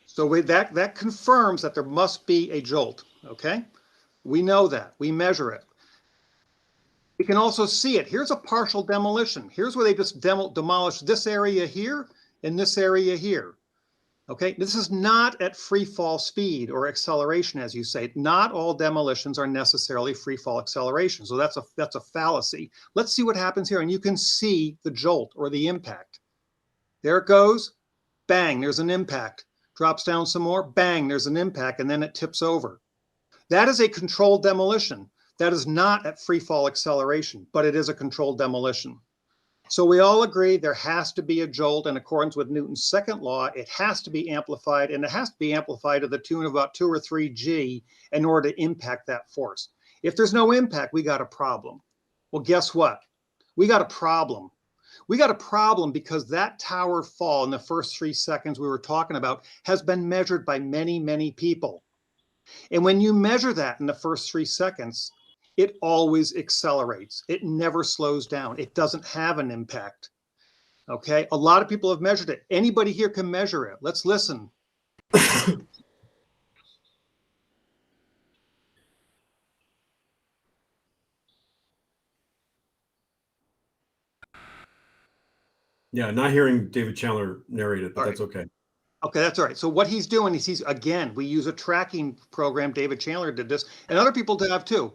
So that confirms that there must be a jolt, okay? We know that. We measure it. We can also see it. Here's a partial demolition. Here's where they just demolished this area here and this area here. Okay, this is not at free fall speed or acceleration, as you say. Not all demolitions are necessarily free fall acceleration. So that's a fallacy. Let's see what happens here. And you can see the jolt or the impact. There it goes. Bang, there's an impact. Drops down some more. Bang, there's an impact, and then it tips over. That is a controlled demolition. That is not at free fall acceleration, but it is a controlled demolition. So we all agree there has to be a jolt in accordance with Newton's second law. It has to be amplified, and it has to be amplified to the tune of about 2 or 3 G in order to impact that force. If there's no impact, we got a problem. Well, guess what? We got a problem. We got a problem because that tower fall in the first 3 seconds we were talking about has been measured by many, many people. And when you measure that in the first 3 seconds, it always accelerates. It never slows down. It doesn't have an impact. Okay, a lot of people have measured it. Anybody here can measure it. Let's listen. Yeah, not hearing David Chandler narrate it, but All that's okay. Okay, that's all right. So what he's doing is again, we use a tracking program. David Chandler did this, and other people have too.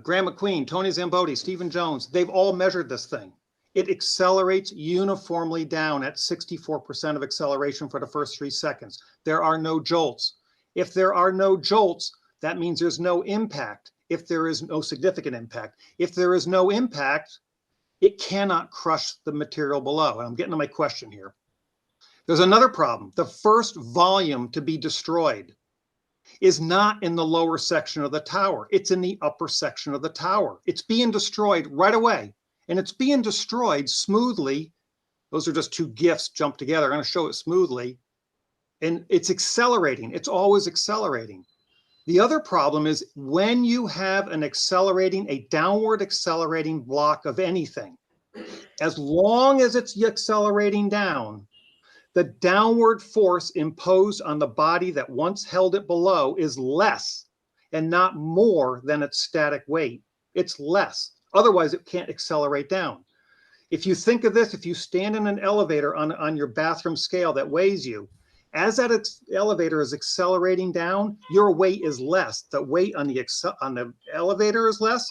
Graham McQueen, Tony Zambotti, Stephen Jones, they've all measured this thing. It accelerates uniformly down at 64% of acceleration for the first 3 seconds. There are no jolts. If there are no jolts, that means there's no impact. If there is no significant impact, if there is no impact, it cannot crush the material below. And I'm getting to my question here. There's another problem. The first volume to be destroyed is not in the lower section of the tower. It's in the upper section of the tower. It's being destroyed right away. And it's being destroyed smoothly. Those are just two GIFs jumped together. I'm going to show it smoothly. And it's accelerating. It's always accelerating. The other problem is when you have a downward accelerating block of anything, as long as it's accelerating down, the downward force imposed on the body that once held it below is less and not more than its static weight. It's less. Otherwise, it can't accelerate down. If you think of this, if you stand in an elevator on your bathroom scale that weighs you, as that elevator is accelerating down, your weight is less. The weight on the elevator is less.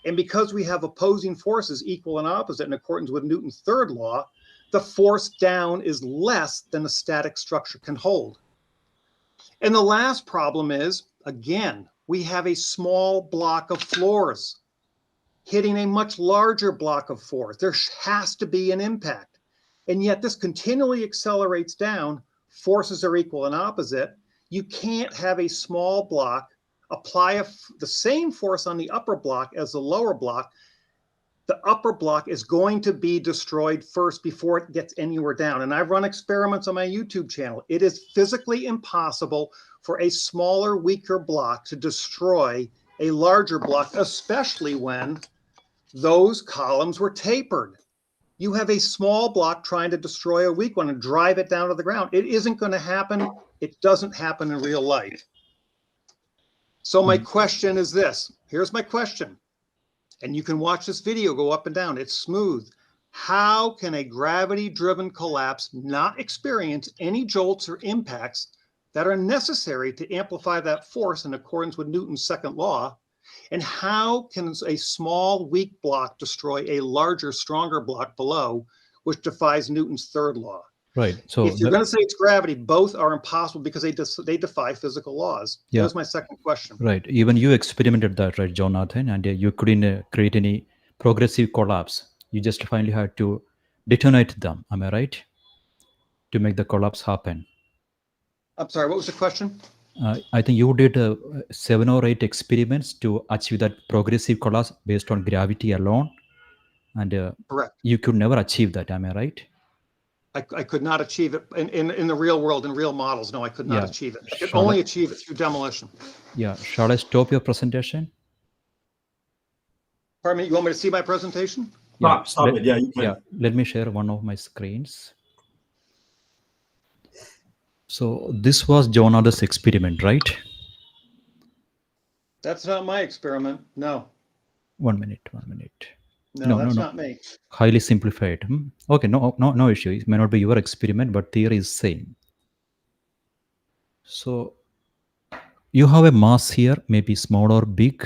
And because we have opposing forces equal and opposite in accordance with Newton's third law, the force down is less than a static structure can hold. And the last problem is, again, we have a small block of floors hitting a much larger block of floors. There has to be an impact. And yet this continually accelerates down. Forces are equal and opposite. You can't have a small block apply the same force on the upper block as the lower block. The upper block is going to be destroyed first before it gets anywhere down. And I've run experiments on my YouTube channel. It is physically impossible for a smaller, weaker block to destroy a larger block, especially when those columns were tapered. You have a small block trying to destroy a weak one and drive it down to the ground. It isn't going to happen. It doesn't happen in real life. So my question is this. Here's my question. And you can watch this video go up and down. It's smooth. How can a gravity-driven collapse not experience any jolts or impacts that are necessary to amplify that force in accordance with Newton's second law? And how can a small, weak block destroy a larger, stronger block below, which defies Newton's third law? Right. So if you're going to say it's gravity, both are impossible because they defy physical laws. Yeah. That was my second question. Right. Even you experimented that, right, Jonathan? And you couldn't create any progressive collapse. You just finally had to detonate them. Am I right? To make the collapse happen. I'm sorry, what was the question? I think you did 7 or 8 experiments to achieve that progressive collapse based on gravity alone. And Correct. You could never achieve that. Am I right? I could not achieve it in the real world, in real models. No, I could not achieve it. I could only achieve it through demolition. Yeah. Shall I stop your presentation? Pardon me, you want me to see my presentation? Stop it. Yeah, you can. Yeah. Let me share one of my screens. So this was Jonathan's experiment, right? That's not my experiment. No. 1 minute. No, that's not me. Highly simplified. Okay, no issue. It may not be your experiment, but theory is same. So you have a mass here, maybe small or big,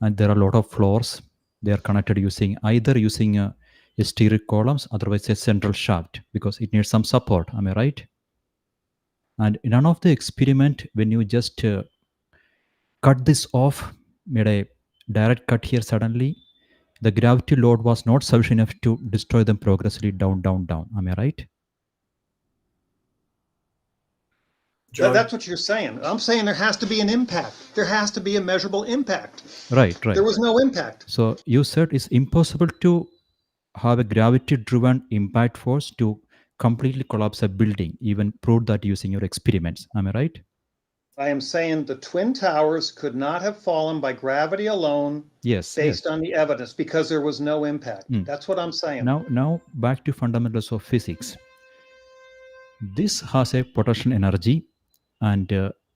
and there are a lot of floors. They are connected either using a stereo columns, otherwise a central shaft, because it needs some support. Am I right? And in none of the experiment, when you just cut this off, made a direct cut here suddenly, the gravity load was not sufficient enough to destroy them progressively down. Am I right? That's what you're saying. I'm saying there has to be an impact. There has to be a measurable impact. Right. There was no impact. So you said it's impossible to have a gravity-driven impact force to completely collapse a building, even proved that using your experiments. Am I right? I am saying the Twin Towers could not have fallen by gravity alone. Yes. Based on the evidence, because there was no impact. That's what I'm saying. Now back to fundamentals of physics. This has a potential energy, and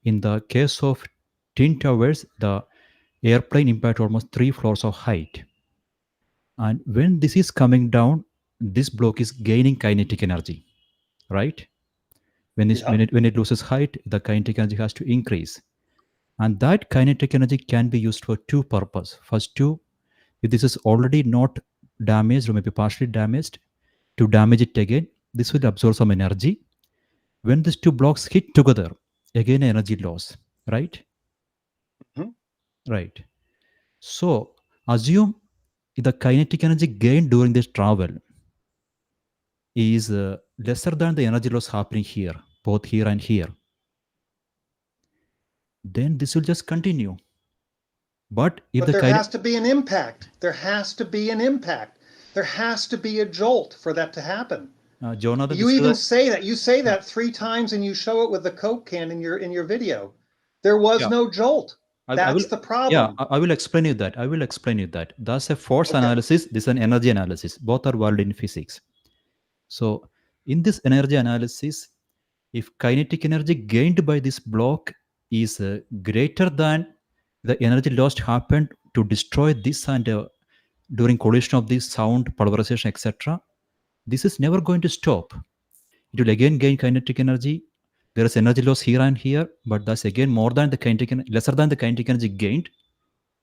in the case of Twin Towers, the airplane impact almost 3 floors of height. And when this is coming down, this block is gaining kinetic energy, right? When it loses height, the kinetic energy has to increase. And that kinetic energy can be used for two purposes. First, if this is already not damaged or maybe partially damaged, to damage it again, this will absorb some energy. When these two blocks hit together, again energy loss, right? Right. So assume the kinetic energy gained during this travel is lesser than the energy loss happening here, both here and here. Then this will just continue. But if there has to be an impact. There has to be an impact. There has to be a jolt for that to happen. Jonathan, you even say that. You say that 3 times, and you show it with the Coke can in your video. There was no jolt. That's the problem. Yeah, I will explain you that. That's a force analysis. This is an energy analysis. Both are valid in physics. So in this energy analysis, if kinetic energy gained by this block is greater than the energy lost happened to destroy this and during collision of this sound, pulverization, etc., this is never going to stop. It will again gain kinetic energy. There is energy loss here and here, but that's again lesser than the kinetic energy gained.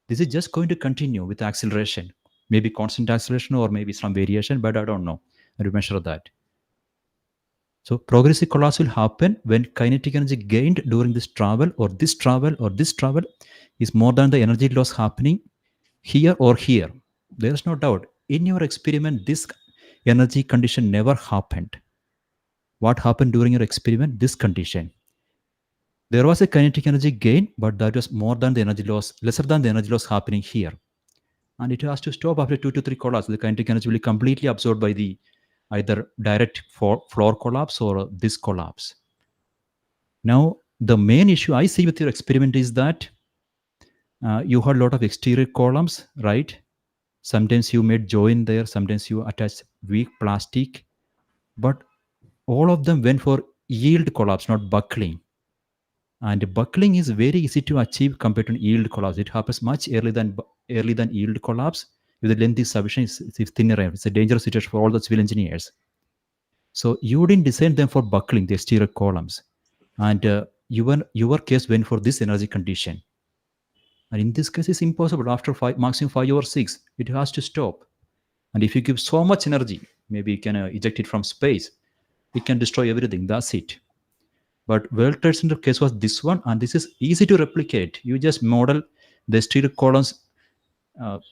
This is just going to continue with acceleration, maybe constant acceleration or maybe some variation, but I don't know. I will measure that. So progressive collapse will happen when kinetic energy gained during this travel or this travel or this travel is more than the energy loss happening here or here. There is no doubt. In your experiment, this energy condition never happened. What happened during your experiment? This condition. There was a kinetic energy gain, but that was more than the energy loss, lesser than the energy loss happening here. And it has to stop after 2 to 3 collapse. The kinetic energy will be completely absorbed by the either direct floor collapse or this collapse. Now, the main issue I see with your experiment is that you had a lot of exterior columns, right? Sometimes you made joint there, sometimes you attach weak plastic, but all of them went for yield collapse, not buckling. And buckling is very easy to achieve compared to yield collapse. It happens much earlier than yield collapse. If the length is sufficient, it's thinner. It's a dangerous situation for all the civil engineers. So you didn't design them for buckling, the exterior columns. And your case went for this energy condition. And in this case, it's impossible. After maximum 5 or 6, it has to stop. And if you give so much energy, maybe you can eject it from space, it can destroy everything. That's it. But World Trade Center case was this one, and this is easy to replicate. You just model the exterior columns,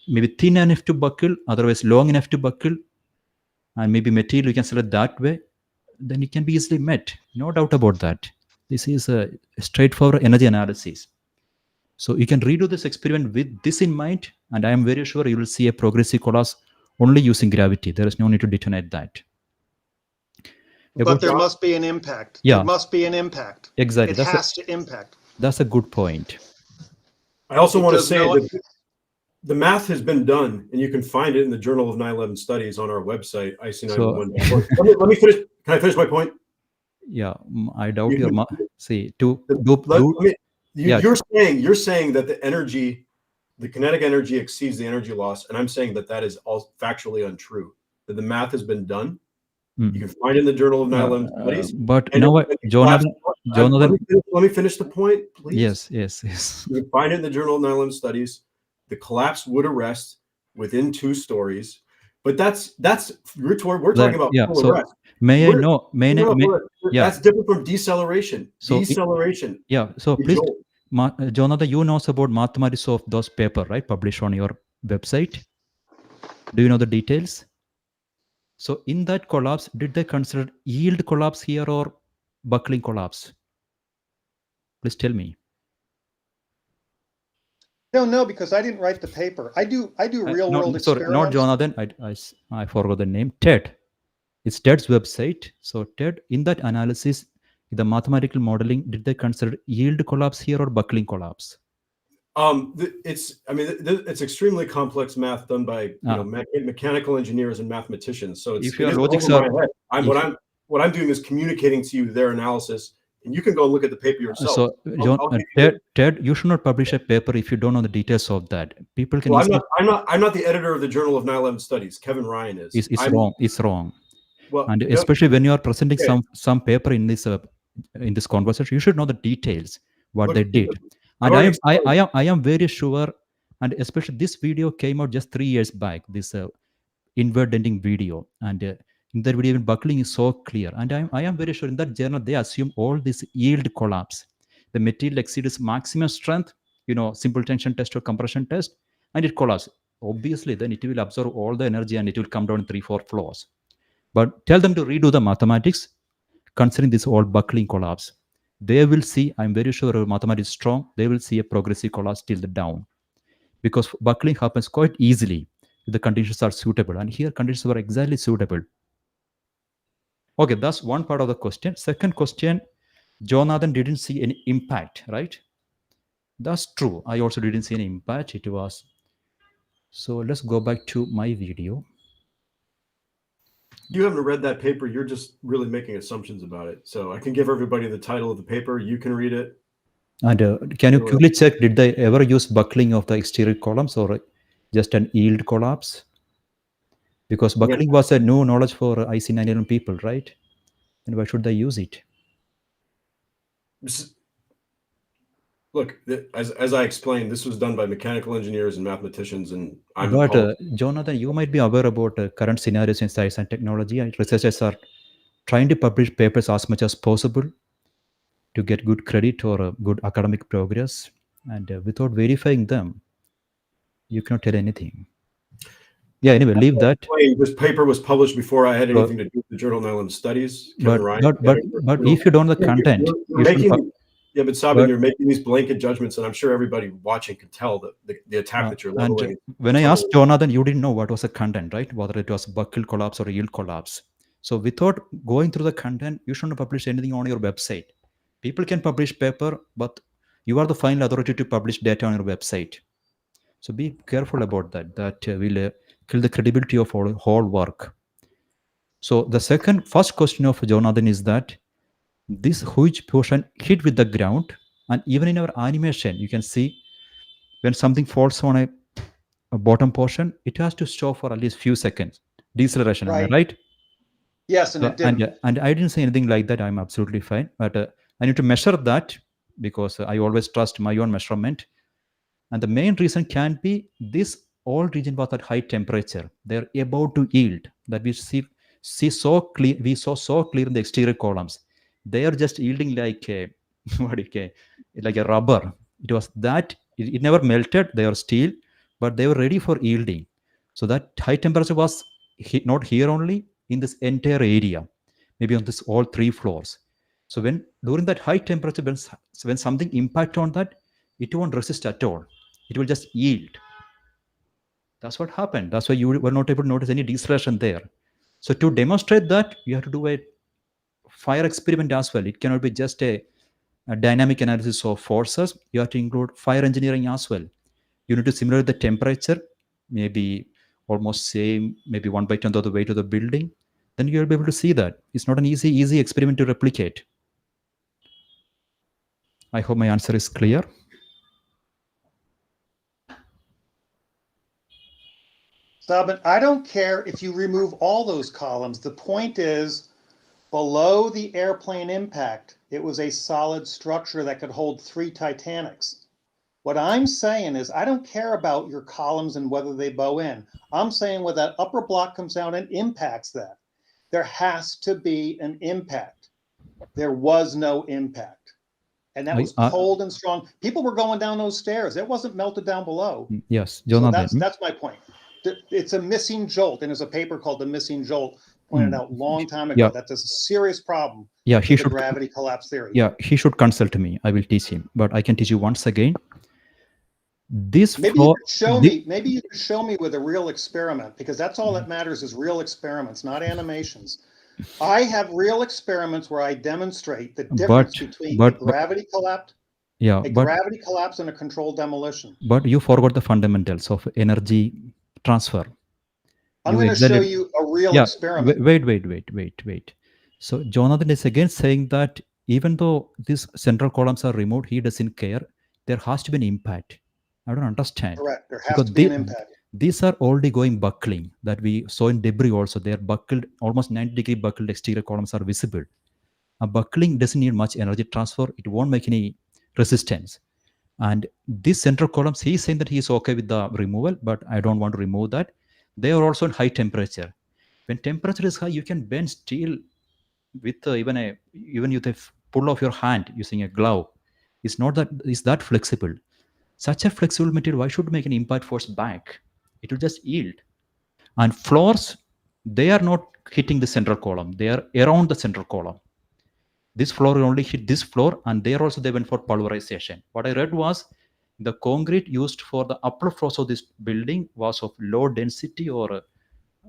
maybe thin enough to buckle, otherwise long enough to buckle, and maybe material you can select that way, then it can be easily met. No doubt about that. This is a straightforward energy analysis. So you can redo this experiment with this in mind, and I am very sure you will see a progressive collapse only using gravity. There is no need to detonate that. But there must be an impact. Yeah. There must be an impact. Exactly. It has to impact. That's a good point. I also want to say that the math has been done, and you can find it in the Journal of 911 Studies on our website, ic911. Let me finish. Can I finish my point? Yeah, I doubt your see you're saying that the kinetic energy exceeds the energy loss, and I'm saying that is all factually untrue. That the math has been done. You can find it in the Journal of 911 Studies. But Jonathan, let me finish the point, please. Yes. You can find it in the Journal of 911 Studies. The collapse would arrest within 2 stories, but we're talking about full arrest. May I know? That's different from deceleration. Deceleration. So please, Jonathan, you know about mathematics of those paper, right? Published on your website. Do you know the details? So in that collapse, did they consider yield collapse here or buckling collapse? Please tell me. Don't know because I didn't write the paper. I do real world experiments. Sorry, not Jonathan. I forgot the name. Ted. It's Ted's website. So Ted, in that analysis, the mathematical modeling, did they consider yield collapse here or buckling collapse? It's extremely complex math done by mechanical engineers and mathematicians. So if your logics are, what I'm doing is communicating to you their analysis And you can go and look at the paper yourself. So, John, I'll give you Ted, you should not publish a paper if you don't know the details of that. People can. well, easily, I'm not the editor of the Journal of 9/11 Studies. Kevin Ryan is. It's wrong. It's wrong. Well, And especially when you are presenting okay. some paper in this conversation, you should know the details what Look, they did. I've And already I am very sure, and especially this video came out just 3 years back. This inward denting video, and in that video, even buckling is so clear. And I am very sure in that journal they assume all this yield collapse. The material exceeds maximum strength, simple tension test or compression test, and it collapses. Obviously, then it will absorb all the energy and it will come down in 3-4 floors. But tell them to redo the mathematics, considering this all buckling collapse. They will see, I'm very sure our mathematics is strong, they will see a progressive collapse till the down. Because buckling happens quite easily if the conditions are suitable. And here conditions were exactly suitable. Okay, that's one part of the question. Second question, Jonathan didn't see any impact, right? That's true. I also didn't see any impact. It was. So let's go back to my video. You haven't read that paper. You're just really making assumptions about it. So I can give everybody the title of the paper. You can read it. And can you quickly check, did they ever use buckling of the exterior columns or just an yield collapse? Because buckling was a new knowledge for ic911 people, right? And why should they use it? Look, as I explained, this was done by mechanical engineers and mathematicians, and But Jonathan, you might be aware about current scenarios in science and technology, and researchers are trying to publish papers as much as possible to get good credit or good academic progress, and without verifying them, you cannot tell anything. Yeah, anyway, leave that. This paper was published before I had anything to do with the Journal of 9/11 Studies. But if you don't know the content, yeah, but Sabin, you're making these blanket judgments, and I'm sure everybody watching can tell that the attack that you're leveling. And when I asked Jonathan, you didn't know what was the content, right? Whether it was buckle collapse or yield collapse. So without going through the content, you shouldn't publish anything on your website. People can publish paper, but you are the final authority to publish data on your website. So be careful about that. That will kill the credibility of our whole work. So the first question of Jonathan is that this huge portion hit with the ground, and even in our animation, you can see when something falls on a bottom portion, it has to stop for at least few seconds. Deceleration, right? Yes, and it didn't. And I didn't say anything like that. I'm absolutely fine. But I need to measure that because I always trust my own measurement. And the main reason can be this all region was at high temperature. They're about to yield. That we see so clear. We saw so clear in the exterior columns. They are just yielding like a like a rubber. It was that it never melted. They are steel, but they were ready for yielding. So that high temperature was not here only, in this entire area, maybe on this all 3 floors. So during that high temperature, when something impact on that, it won't resist at all. It will just yield. That's what happened. That's why you were not able to notice any deceleration there. So to demonstrate that, you have to do a fire experiment as well. It cannot be just a dynamic analysis of forces. You have to include fire engineering as well. You need to simulate the temperature, maybe almost same, maybe 1/10 of the weight of the building. Then you'll be able to see that. It's not an easy experiment to replicate. I hope my answer is clear. Sabin, I don't care if you remove all those columns. The point is, below the airplane impact, it was a solid structure that could hold 3 Titanics. What I'm saying is, I don't care about your columns and whether they bow in. I'm saying when that upper block comes down and impacts that, there has to be an impact. There was no impact. And that was cold and strong. People were going down those stairs. It wasn't melted down below. Yes, Jonathan. So that's my point. It's a missing jolt. And there's a paper called The Missing Jolt, pointed out a long time ago. That's a serious problem. Yeah, he should gravity collapse theory. Yeah, he should consult me. I will teach him. But I can teach you once again. Maybe you could show me with a real experiment, because that's all that matters is real experiments, not animations. I have real experiments where I demonstrate the difference between a gravity collapse, gravity collapse and a controlled demolition. But you forgot the fundamentals of energy transfer. I'm going to show you a real experiment. Wait. So Jonathan is again saying that even though these central columns are removed, he doesn't care. There has to be an impact. I don't understand. Correct. There has Because to be an impact. these are already going buckling that we saw in debris also. They are buckled, almost 90-degree buckled exterior columns are visible. A buckling doesn't need much energy transfer. It won't make any resistance. And these central columns, he's saying that he's okay with the removal, but I don't want to remove that. They are also in high temperature. When temperature is high, you can bend steel with even with a pull of your hand using a glove. It's not that is that flexible. Such a flexible material, why should make an impact force back? It will just yield. And floors, they are not hitting the central column. They are around the central column. This floor will only hit this floor, and there also they went for pulverization. What I read was the concrete used for the upper floors of this building was of low density or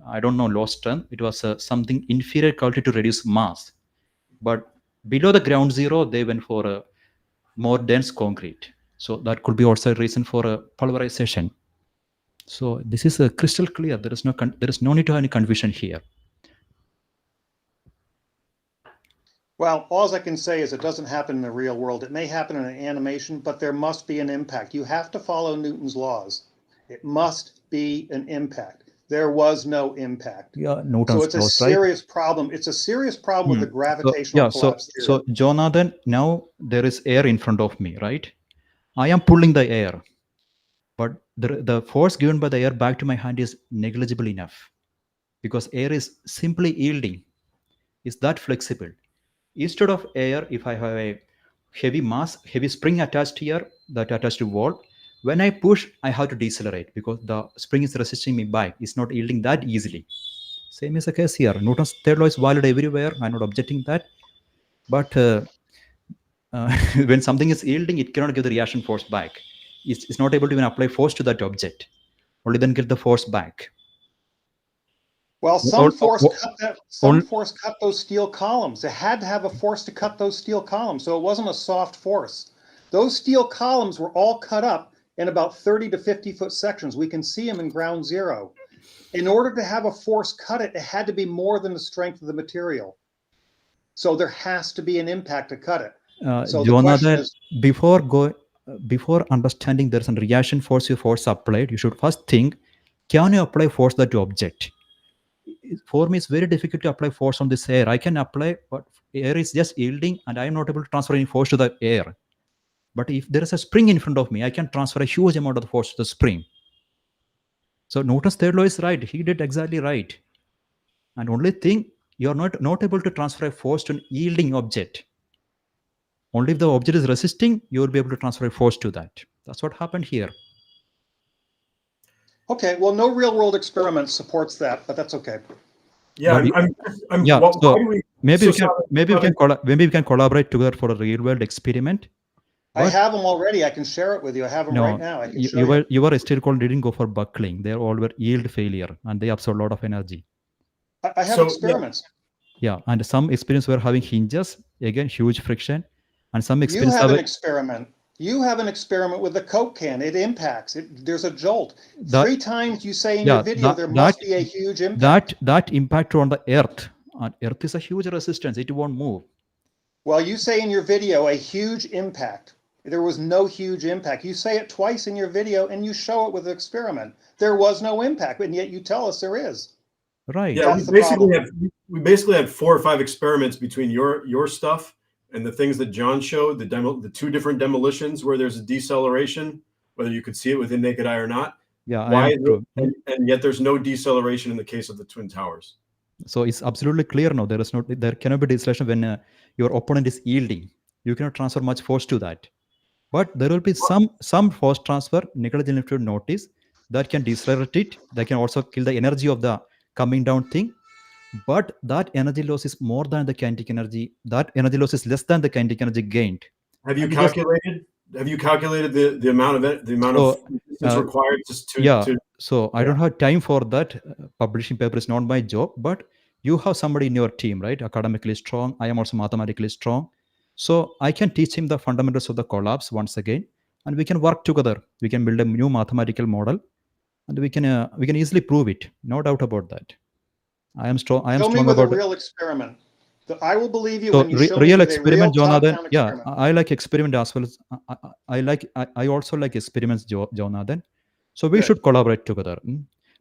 I don't know, low strength. It was something inferior quality to reduce mass. But below the ground zero, they went for a more dense concrete. So that could be also a reason for pulverization. So this is crystal clear. There is no need to have any confusion here. Well, all I can say is it doesn't happen in the real world. It may happen in an animation, but there must be an impact. You have to follow Newton's laws. It must be an impact. There was no impact. Yeah, So Newton's it's a laws, right? serious problem. It's a serious problem with the gravitational collapse theory. So Jonathan, now there is air in front of me, right? I am pulling the air, but the force given by the air back to my hand is negligible enough because air is simply yielding. It's that flexible. Instead of air, if I have a heavy mass, heavy spring attached here, that attached to wall, when I push, I have to decelerate because the spring is resisting me back. It's not yielding that easily. Same is the case here. Newton's third law is valid everywhere. I'm not objecting that. But when something is yielding, it cannot give the reaction force back. It's not able to even apply force to that object. Only then get the force back. Well, some force cut those steel columns. It had to have a force to cut those steel columns, so it wasn't a soft force. Those steel columns were all cut up in about 30 to 50 foot sections. We can see them in ground zero. In order to have a force cut it, it had to be more than the strength of the material. So there has to be an impact to cut it. So the question is, before understanding there's a reaction force applied, you should first think, can you apply force to that object? For me, it's very difficult to apply force on this air. I can apply, but air is just yielding and I'm not able to transfer any force to the air. But if there is a spring in front of me, I can transfer a huge amount of the force to the spring. So Newton's third law is right. He did exactly right. And only thing, you're not able to transfer a force to an yielding object. Only if the object is resisting, you will be able to transfer a force to that. That's what happened here. Okay, well, no real world experiment supports that, but that's okay. Yeah, maybe we can collaborate together for a real world experiment. I have them already. I can share it with you. I have them right now. I can show you. Your steel column didn't go for buckling. They all were yield failure and they absorb a lot of energy. I have experiments. Yeah, and some experiments were having hinges, again, huge friction. And some You have an experiment. You have an experiment with the Coke can. It impacts. There's a jolt. 3 times you say in your video there must be a huge impact. That impact on the earth. And earth is a huge resistance. It won't move. Well, you say in your video a huge impact. There was no huge impact. You say it twice in your video and you show it with the experiment. There was no impact, and yet you tell us there is. Right. Yeah, we basically had 4 or 5 experiments between your stuff and the things that John showed, the 2 different demolitions where there's a deceleration, whether you could see it within naked eye or not. Yeah. And yet there's no deceleration in the case of the Twin Towers. So it's absolutely clear now. There cannot be deceleration when your opponent is yielding. You cannot transfer much force to that. But there will be some force transfer, negligible if you notice, that can decelerate it. That can also kill the energy of the coming down thing. But that energy loss is more than the kinetic energy. That energy loss is less than the kinetic energy gained. Have you calculated the amount of resistance required to? So I don't have time for that. Publishing paper is not my job. But you have somebody in your team, right? Academically strong. I am also mathematically strong. So I can teach him the fundamentals of the collapse once again, and we can work together. We can build a new mathematical model, and we can easily prove it. No doubt about that. I am strong. Tell me with a real experiment. I will believe you So when you show me real with a real experiment, Jonathan. top-down Yeah, experiment. I like experiment as well as I also like experiments, Jonathan. So we Good. should collaborate together.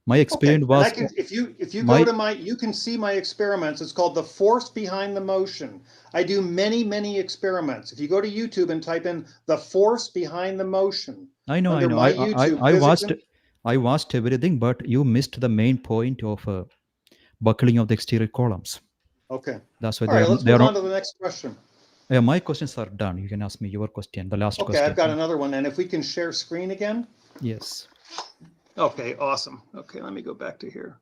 My Okay, experiment and I was can, if you my go to my, you can see my experiments. It's called the force behind the motion. I do many experiments. If you go to YouTube and type in the force behind the motion I know under my YouTube physics, I watched everything, but you missed the main point of buckling of the exterior columns. okay. That's why All right, let's they are move not. on to the next question. Yeah, my questions are done. You can ask me your question, the last Okay, I've question. got another one. And if we can share screen again. Yes. Okay, awesome. Okay, let me go back to here.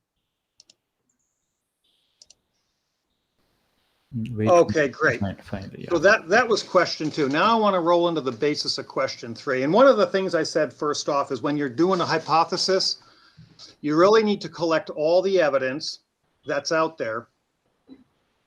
Wait. Okay, great. Finally, yeah. So that was question 2. Now I want to roll into the basis of question 3. And one of the things I said first off is when you're doing a hypothesis, you really need to collect all the evidence that's out there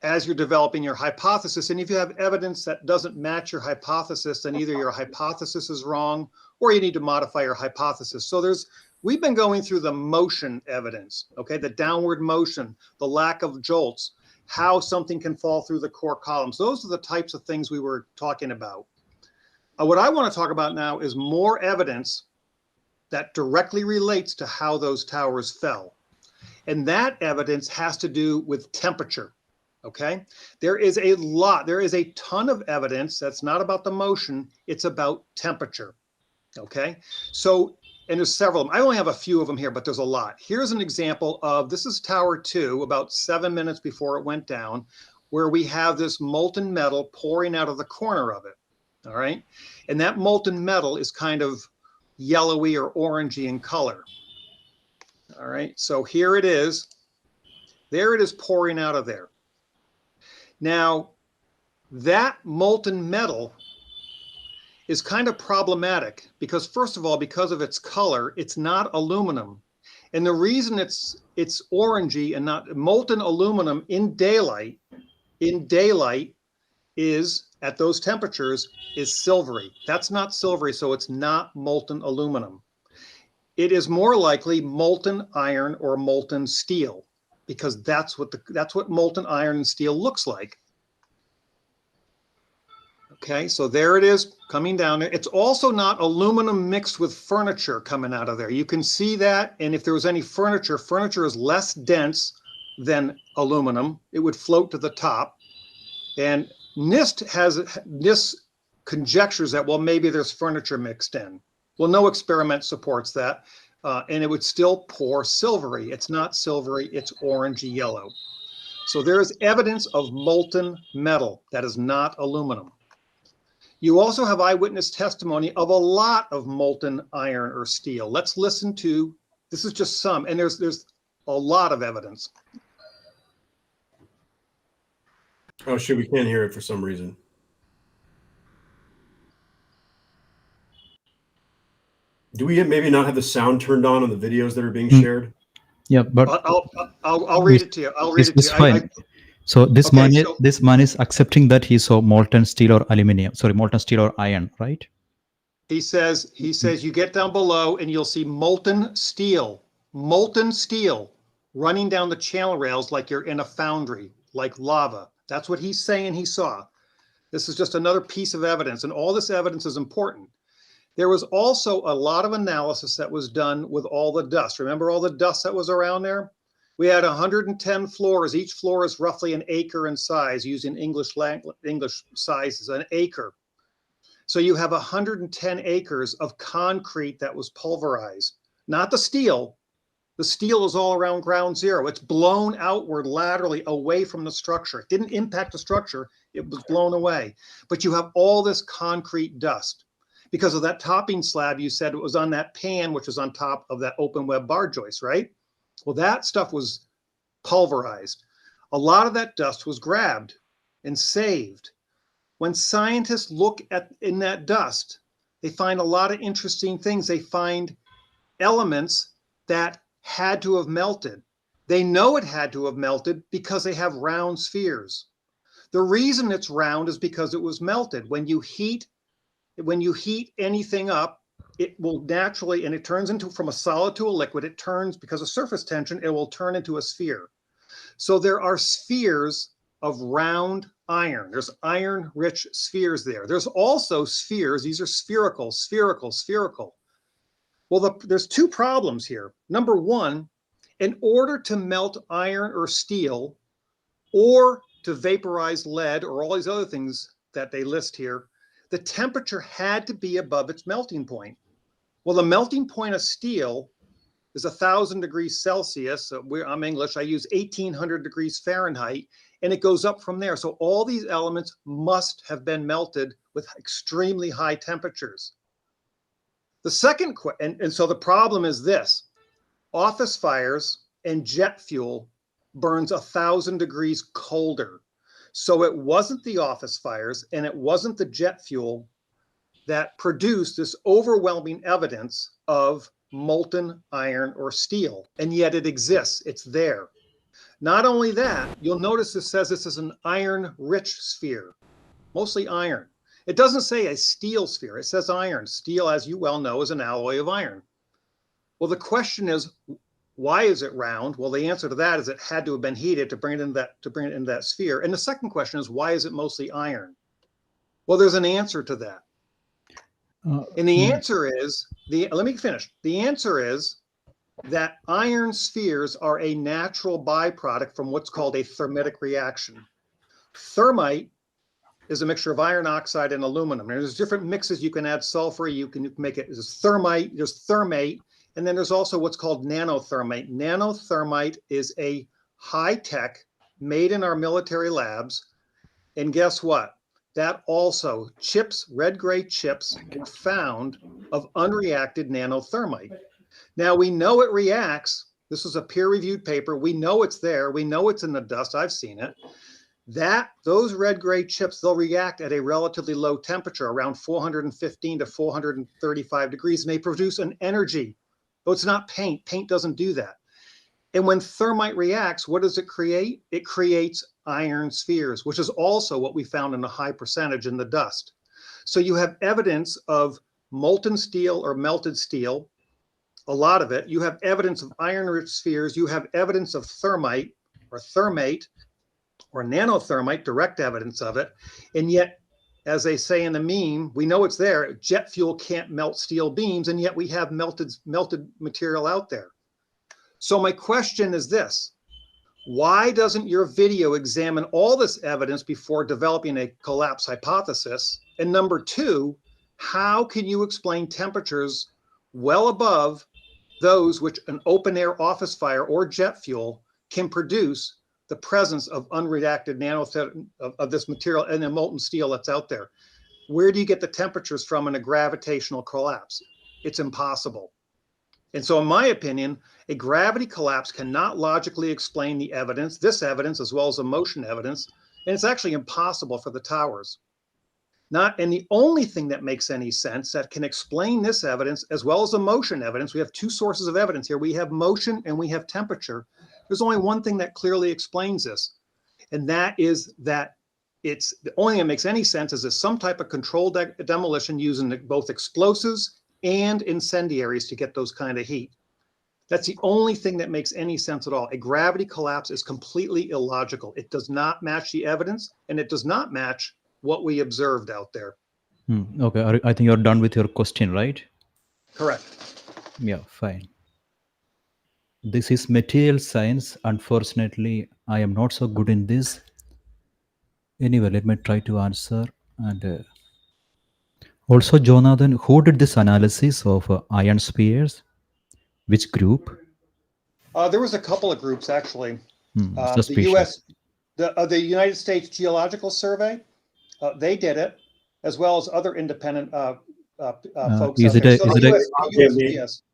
as you're developing your hypothesis. And if you have evidence that doesn't match your hypothesis, then either your hypothesis is wrong or you need to modify your hypothesis. So we've been going through the motion evidence, okay, the downward motion, the lack of jolts, how something can fall through the core columns. Those are the types of things we were talking about. What I want to talk about now is more evidence that directly relates to how those towers fell. And that evidence has to do with temperature. Okay, there is a ton of evidence that's not about the motion, it's about temperature. Okay, so, and there's several of them. I only have a few of them here, but there's a lot. Here's an example of, this is Tower 2, about 7 minutes before it went down, where we have this molten metal pouring out of the corner of it. All right, and that molten metal is kind of yellowy or orangey in color. All right, so here it is. There it is pouring out of there. Now, that molten metal is kind of problematic because, first of all, because of its color, it's not aluminum. And the reason it's orangey and not molten aluminum in daylight is, at those temperatures, is silvery. That's not silvery, so it's not molten aluminum. It is more likely molten iron or molten steel, because that's what molten iron and steel looks like. Okay, so there it is coming down there. It's also not aluminum mixed with furniture coming out of there. You can see that, and if there was any furniture, furniture is less dense than aluminum. It would float to the top. And NIST conjectures that, well, maybe there's furniture mixed in. Well, no experiment supports that. And it would still pour silvery. It's not silvery, it's orangey yellow. So there is evidence of molten metal that is not aluminum. You also have eyewitness testimony of a lot of molten iron or steel. Let's listen to, this is just some, and there's a lot of evidence. Oh, shit, we can't hear it for some reason. Do we maybe not have the sound turned on the videos that are being shared? Yeah, but I'll read it to you. I'll read it to you. Fine. So this man is accepting that he saw molten steel or aluminum. Sorry, molten steel or iron, right? He says you get down below and you'll see molten steel running down the channel rails like you're in a foundry, like lava. That's what he's saying he saw. This is just another piece of evidence, and all this evidence is important. There was also a lot of analysis that was done with all the dust. Remember all the dust that was around there? We had 110 floors. Each floor is roughly an acre in size, using English size as an acre. So you have 110 acres of concrete that was pulverized, not the steel. The steel is all around ground zero. It's blown outward laterally away from the structure. It didn't impact the structure. It was blown away. But you have all this concrete dust because of that topping slab. You said it was on that pan, which was on top of that open web bar joist, right? Well, that stuff was pulverized. A lot of that dust was grabbed and saved. When scientists look in that dust, they find a lot of interesting things. They find elements that had to have melted. They know it had to have melted because they have round spheres. The reason it's round is because it was melted. When you heat anything up, it will naturally, and it turns into, from a solid to a liquid, it turns, because of surface tension, it will turn into a sphere. So there are spheres of round iron. There's iron-rich spheres there. There's also spheres. These are spherical, spherical, spherical. Well, there's two problems here. Number one, in order to melt iron or steel or to vaporize lead or all these other things that they list here, the temperature had to be above its melting point. Well, the melting point of steel is 1,000 degrees Celsius. So I'm English. I use 1,800 degrees Fahrenheit, and it goes up from there. So all these elements must have been melted with extremely high temperatures. The second, and so the problem is this: office fires and jet fuel burns 1,000 degrees colder. So it wasn't the office fires and it wasn't the jet fuel that produced this overwhelming evidence of molten iron or steel, and yet it exists. It's there. Not only that, you'll notice this says this is an iron-rich sphere, mostly iron. It doesn't say a steel sphere. It says iron. Steel, as you well know, is an alloy of iron. Well, the question is, why is it round? Well, the answer to that is it had to have been heated to bring it into that sphere. And the second question is, why is it mostly iron? Well, there's an answer to that. And the answer is, let me finish. The answer is that iron spheres are a natural byproduct from what's called a thermitic reaction. Thermite is a mixture of iron oxide and aluminum. And there's different mixes. You can add sulfur, you can make it, there's thermite, there's thermate, and then there's also what's called nanothermite. Nanothermite is a high-tech made in our military labs. And guess what? That also chips, red-gray chips, were found of unreacted nanothermite. Now we know it reacts. This was a peer-reviewed paper. We know it's there. We know it's in the dust. I've seen it. Those red-gray chips, they'll react at a relatively low temperature, around 415 to 435 degrees, and they produce an energy. But it's not paint. Paint doesn't do that. And when thermite reacts, what does it create? It creates iron spheres, which is also what we found in a high percentage in the dust. So you have evidence of molten steel or melted steel, a lot of it. You have evidence of iron-rich spheres. You have evidence of thermite or thermate or nanothermite, direct evidence of it. And yet, as they say in the meme, we know it's there. Jet fuel can't melt steel beams, and yet we have melted material out there. So my question is this: why doesn't your video examine all this evidence before developing a collapse hypothesis? And number two, how can you explain temperatures well above those which an open air office fire or jet fuel can produce the presence of unreacted of this material and the molten steel that's out there? Where do you get the temperatures from in a gravitational collapse? It's impossible. And so in my opinion, a gravity collapse cannot logically explain the evidence, this evidence, as well as the motion evidence, and it's actually impossible for the towers. And the only thing that makes any sense that can explain this evidence, as well as the motion evidence, we have two sources of evidence here. We have motion and we have temperature. There's only one thing that clearly explains this, and that is that the only thing that makes any sense is there's some type of controlled demolition using both explosives and incendiaries to get those kind of heat. That's the only thing that makes any sense at all. A gravity collapse is completely illogical. It does not match the evidence, and it does not match what we observed out there. Okay, I think you're done with your question, right? Correct. Yeah, fine. This is material science. Unfortunately, I am not so good in this. Anyway, let me try to answer. And also, Jonathan, who did this analysis of iron spheres? Which group? There was a couple of groups actually. Suspicious. The United States Geological Survey, they did it, as well as other independent folks. Is it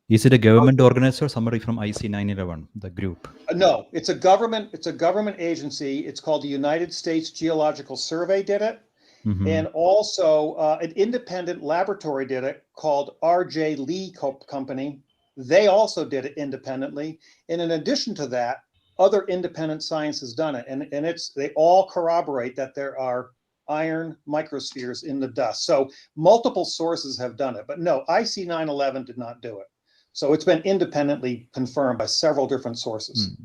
is it a government organized or somebody from ic911, the group? No, it's a government agency. It's called the United States Geological Survey did it. Mm-hmm. And also an independent laboratory did it called R.J. Lee Company. They also did it independently. And in addition to that, other independent science has done it. And they all corroborate that there are iron microspheres in the dust. So multiple sources have done it. But no, ic911 did not do it. So it's been independently confirmed by several different sources.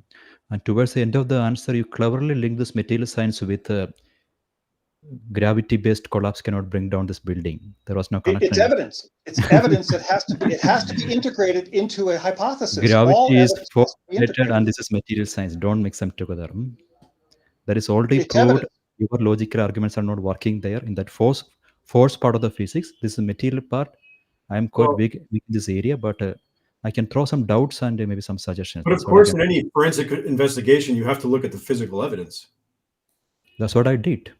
And towards the end of the answer, you cleverly link this material science with gravity-based collapse cannot bring down this building. There was no connection. It's evidence. It's evidence that it has to be integrated into a hypothesis. All Gravity is evidence has to be formulated, integrated. and this is material science. Don't mix them together. That is already It's proved. evidence. Your logical arguments are not working there in that force part of the physics. This is material part. I am quite weak in this area, but I can throw some doubts and maybe some suggestions. But of course, in any forensic investigation, you have to look at the physical evidence. That's what I did,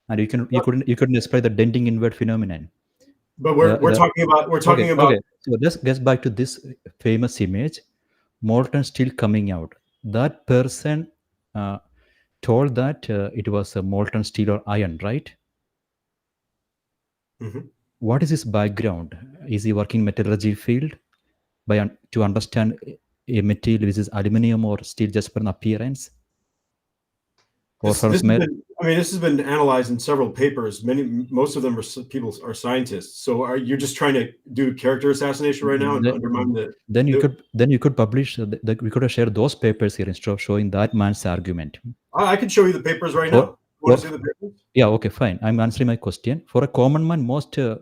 and you couldn't explain the denting inward phenomenon. But we're talking about Okay. So let's get back to this famous image, molten steel coming out. That person told that it was a molten steel or iron, right? Mm-hmm. What is his background? Is he working metallurgy field to understand a material which is aluminum or steel just for an appearance? This has been analyzed in several papers. Most of them are scientists. So you're just trying to do character assassination right now and undermine the? Then you could publish. We could have shared those papers here instead of showing that man's argument. I can show you the papers right now. You want to see the papers? Yeah. Okay. Fine. I'm answering my question. For a common man, most they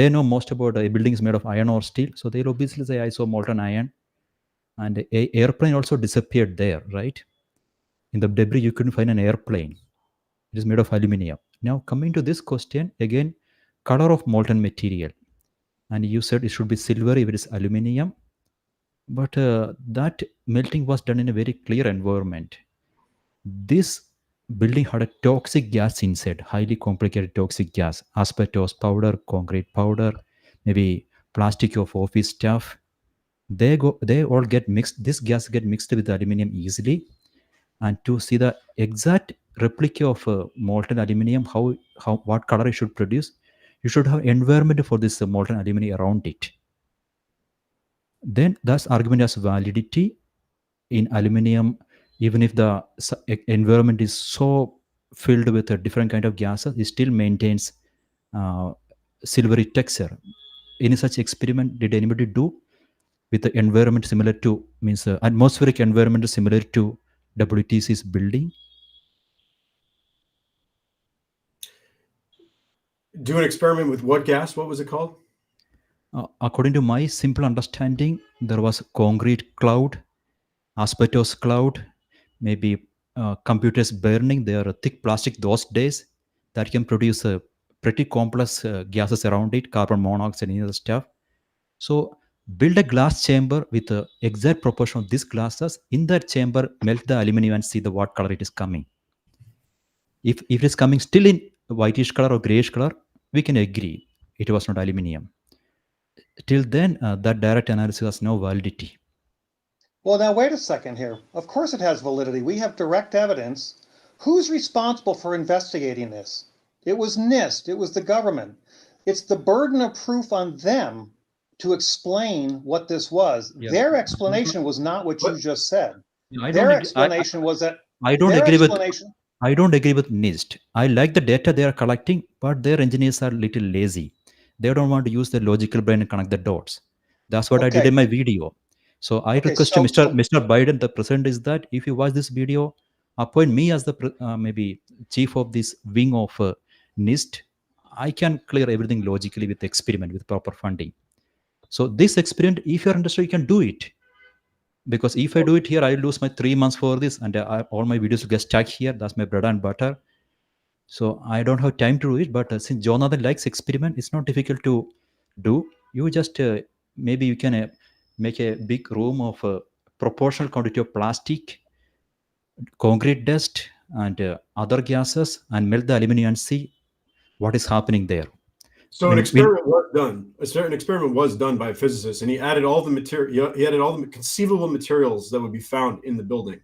know most about a building is made of iron or steel, so they'll obviously say I saw molten iron, and a airplane also disappeared there, right? In the debris, you couldn't find an airplane. It is made of aluminum. Now, coming to this question, again, color of molten material. And you said it should be silver if it is aluminum. But that melting was done in a very clear environment. This building had a toxic gas inside, highly complicated toxic gas, asbestos powder, concrete powder, maybe plastic of office stuff. They all get mixed. This gas get mixed with the aluminum easily. And to see the exact replica of molten aluminum, what color it should produce, you should have environment for this molten aluminum around it. Then that argument has validity in aluminum, even if the environment is so filled with a different kind of gases, it still maintains silvery texture. Any such experiment did anybody do with the environment similar to, atmospheric environment similar to WTC's building? Do an experiment with what gas? What was it called? According to my simple understanding, there was concrete cloud, asbestos cloud, maybe computers burning. They are thick plastic those days that can produce pretty complex gases around it, carbon monoxide and other stuff. So build a glass chamber with the exact proportion of these glasses. In that chamber, melt the aluminum and see what color it is coming. If it is coming still in whitish color or grayish color, we can agree it was not aluminum. Till then, that direct analysis has no validity. Well, now wait a second here. Of course it has validity. We have direct evidence. Who's responsible for investigating this? It was NIST. It was the government. It's the burden of proof on them to explain what this was. Yeah. Their explanation was not what you just said. Their explanation was that I don't agree with NIST. I like the data they are collecting, but their engineers are a little lazy. They don't want to use their logical brain and connect the dots. That's what I did in my video. So I request to Mr. Biden, the president, is that if you watch this video, appoint me as the maybe chief of this wing of NIST. I can clear everything logically with the experiment with proper funding. So this experiment, if you're interested, you can do it. Because if I do it here, I lose my 3 months for this, and all my videos will get stuck here. That's my bread and butter. So I don't have time to do it. But since Jonathan likes experiment, it's not difficult to do. You just maybe you can make a big room of proportional quantity of plastic, concrete dust, and other gases, and melt the aluminum and see what is happening there. So an experiment was done. An experiment was done by a physicist, and he added all the material. He added all the conceivable materials that would be found in the building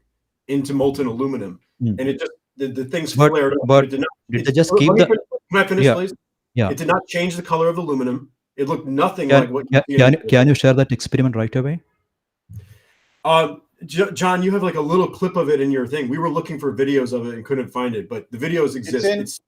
into molten aluminum, and it just the things flared up. But did they just keep the? Can I finish, please? Yeah. It did not change the color of the aluminum. It looked nothing like what. Can you share that experiment right away? John, you have like a little clip of it in your thing. We were looking for videos of it and couldn't find it, but the videos exist.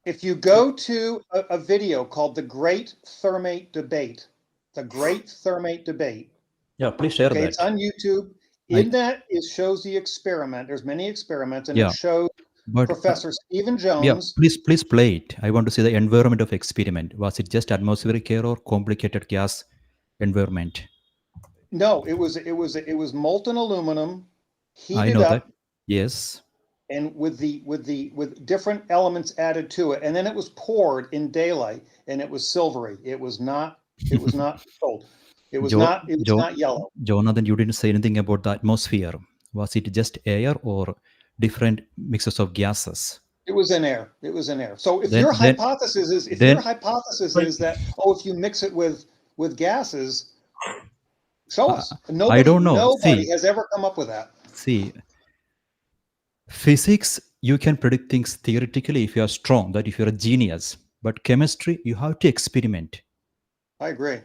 If you go to a video called The Great Thermate Debate, The Great Thermate Debate. Yeah, please share that. It's on YouTube. In that, it shows the experiment. There's many experiments, and Yeah. it shows But Professor Stephen yeah, Jones. please play it. I want to see the environment of experiment. Was it just atmospheric air or complicated gas environment? No, it was molten aluminum I heated know up that. Yes. and with different elements added to it, and then it was poured in daylight, and it was silvery. It was not gold. It was not yellow. Jonathan, you didn't say anything about the atmosphere. Was it just air or different mixes of gases? It was in air. It was in air. So if Then- your then- hypothesis is then- is that if you mix it with gases, show us. I don't know. Nobody See. has ever come up with that. See, physics, you can predict things theoretically if you are strong, that if you're a genius. But chemistry, you have to experiment. I agree.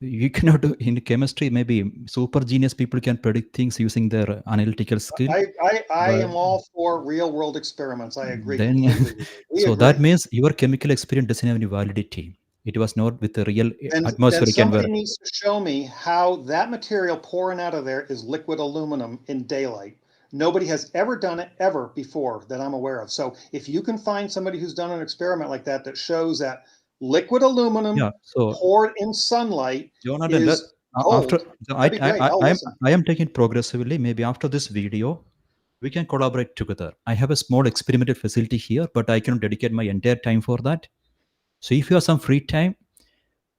You cannot do in chemistry. Maybe super genius people can predict things using their analytical skill. I am all for real world experiments. I agree. Then, completely with you. We so agree. that means your chemical experiment doesn't have any validity. It was not with the real Then atmospheric somebody environment. needs to show me how that material pouring out of there is liquid aluminum in daylight. Nobody has ever done it ever before that I'm aware of. So if you can find somebody who's done an experiment like that shows that liquid aluminum Yeah. So poured in sunlight Jonathan, is gold, after that'd be great. I'll listen. I am taking progressively. Maybe after this video, we can collaborate together. I have a small experimental facility here, but I cannot dedicate my entire time for that. So if you have some free time,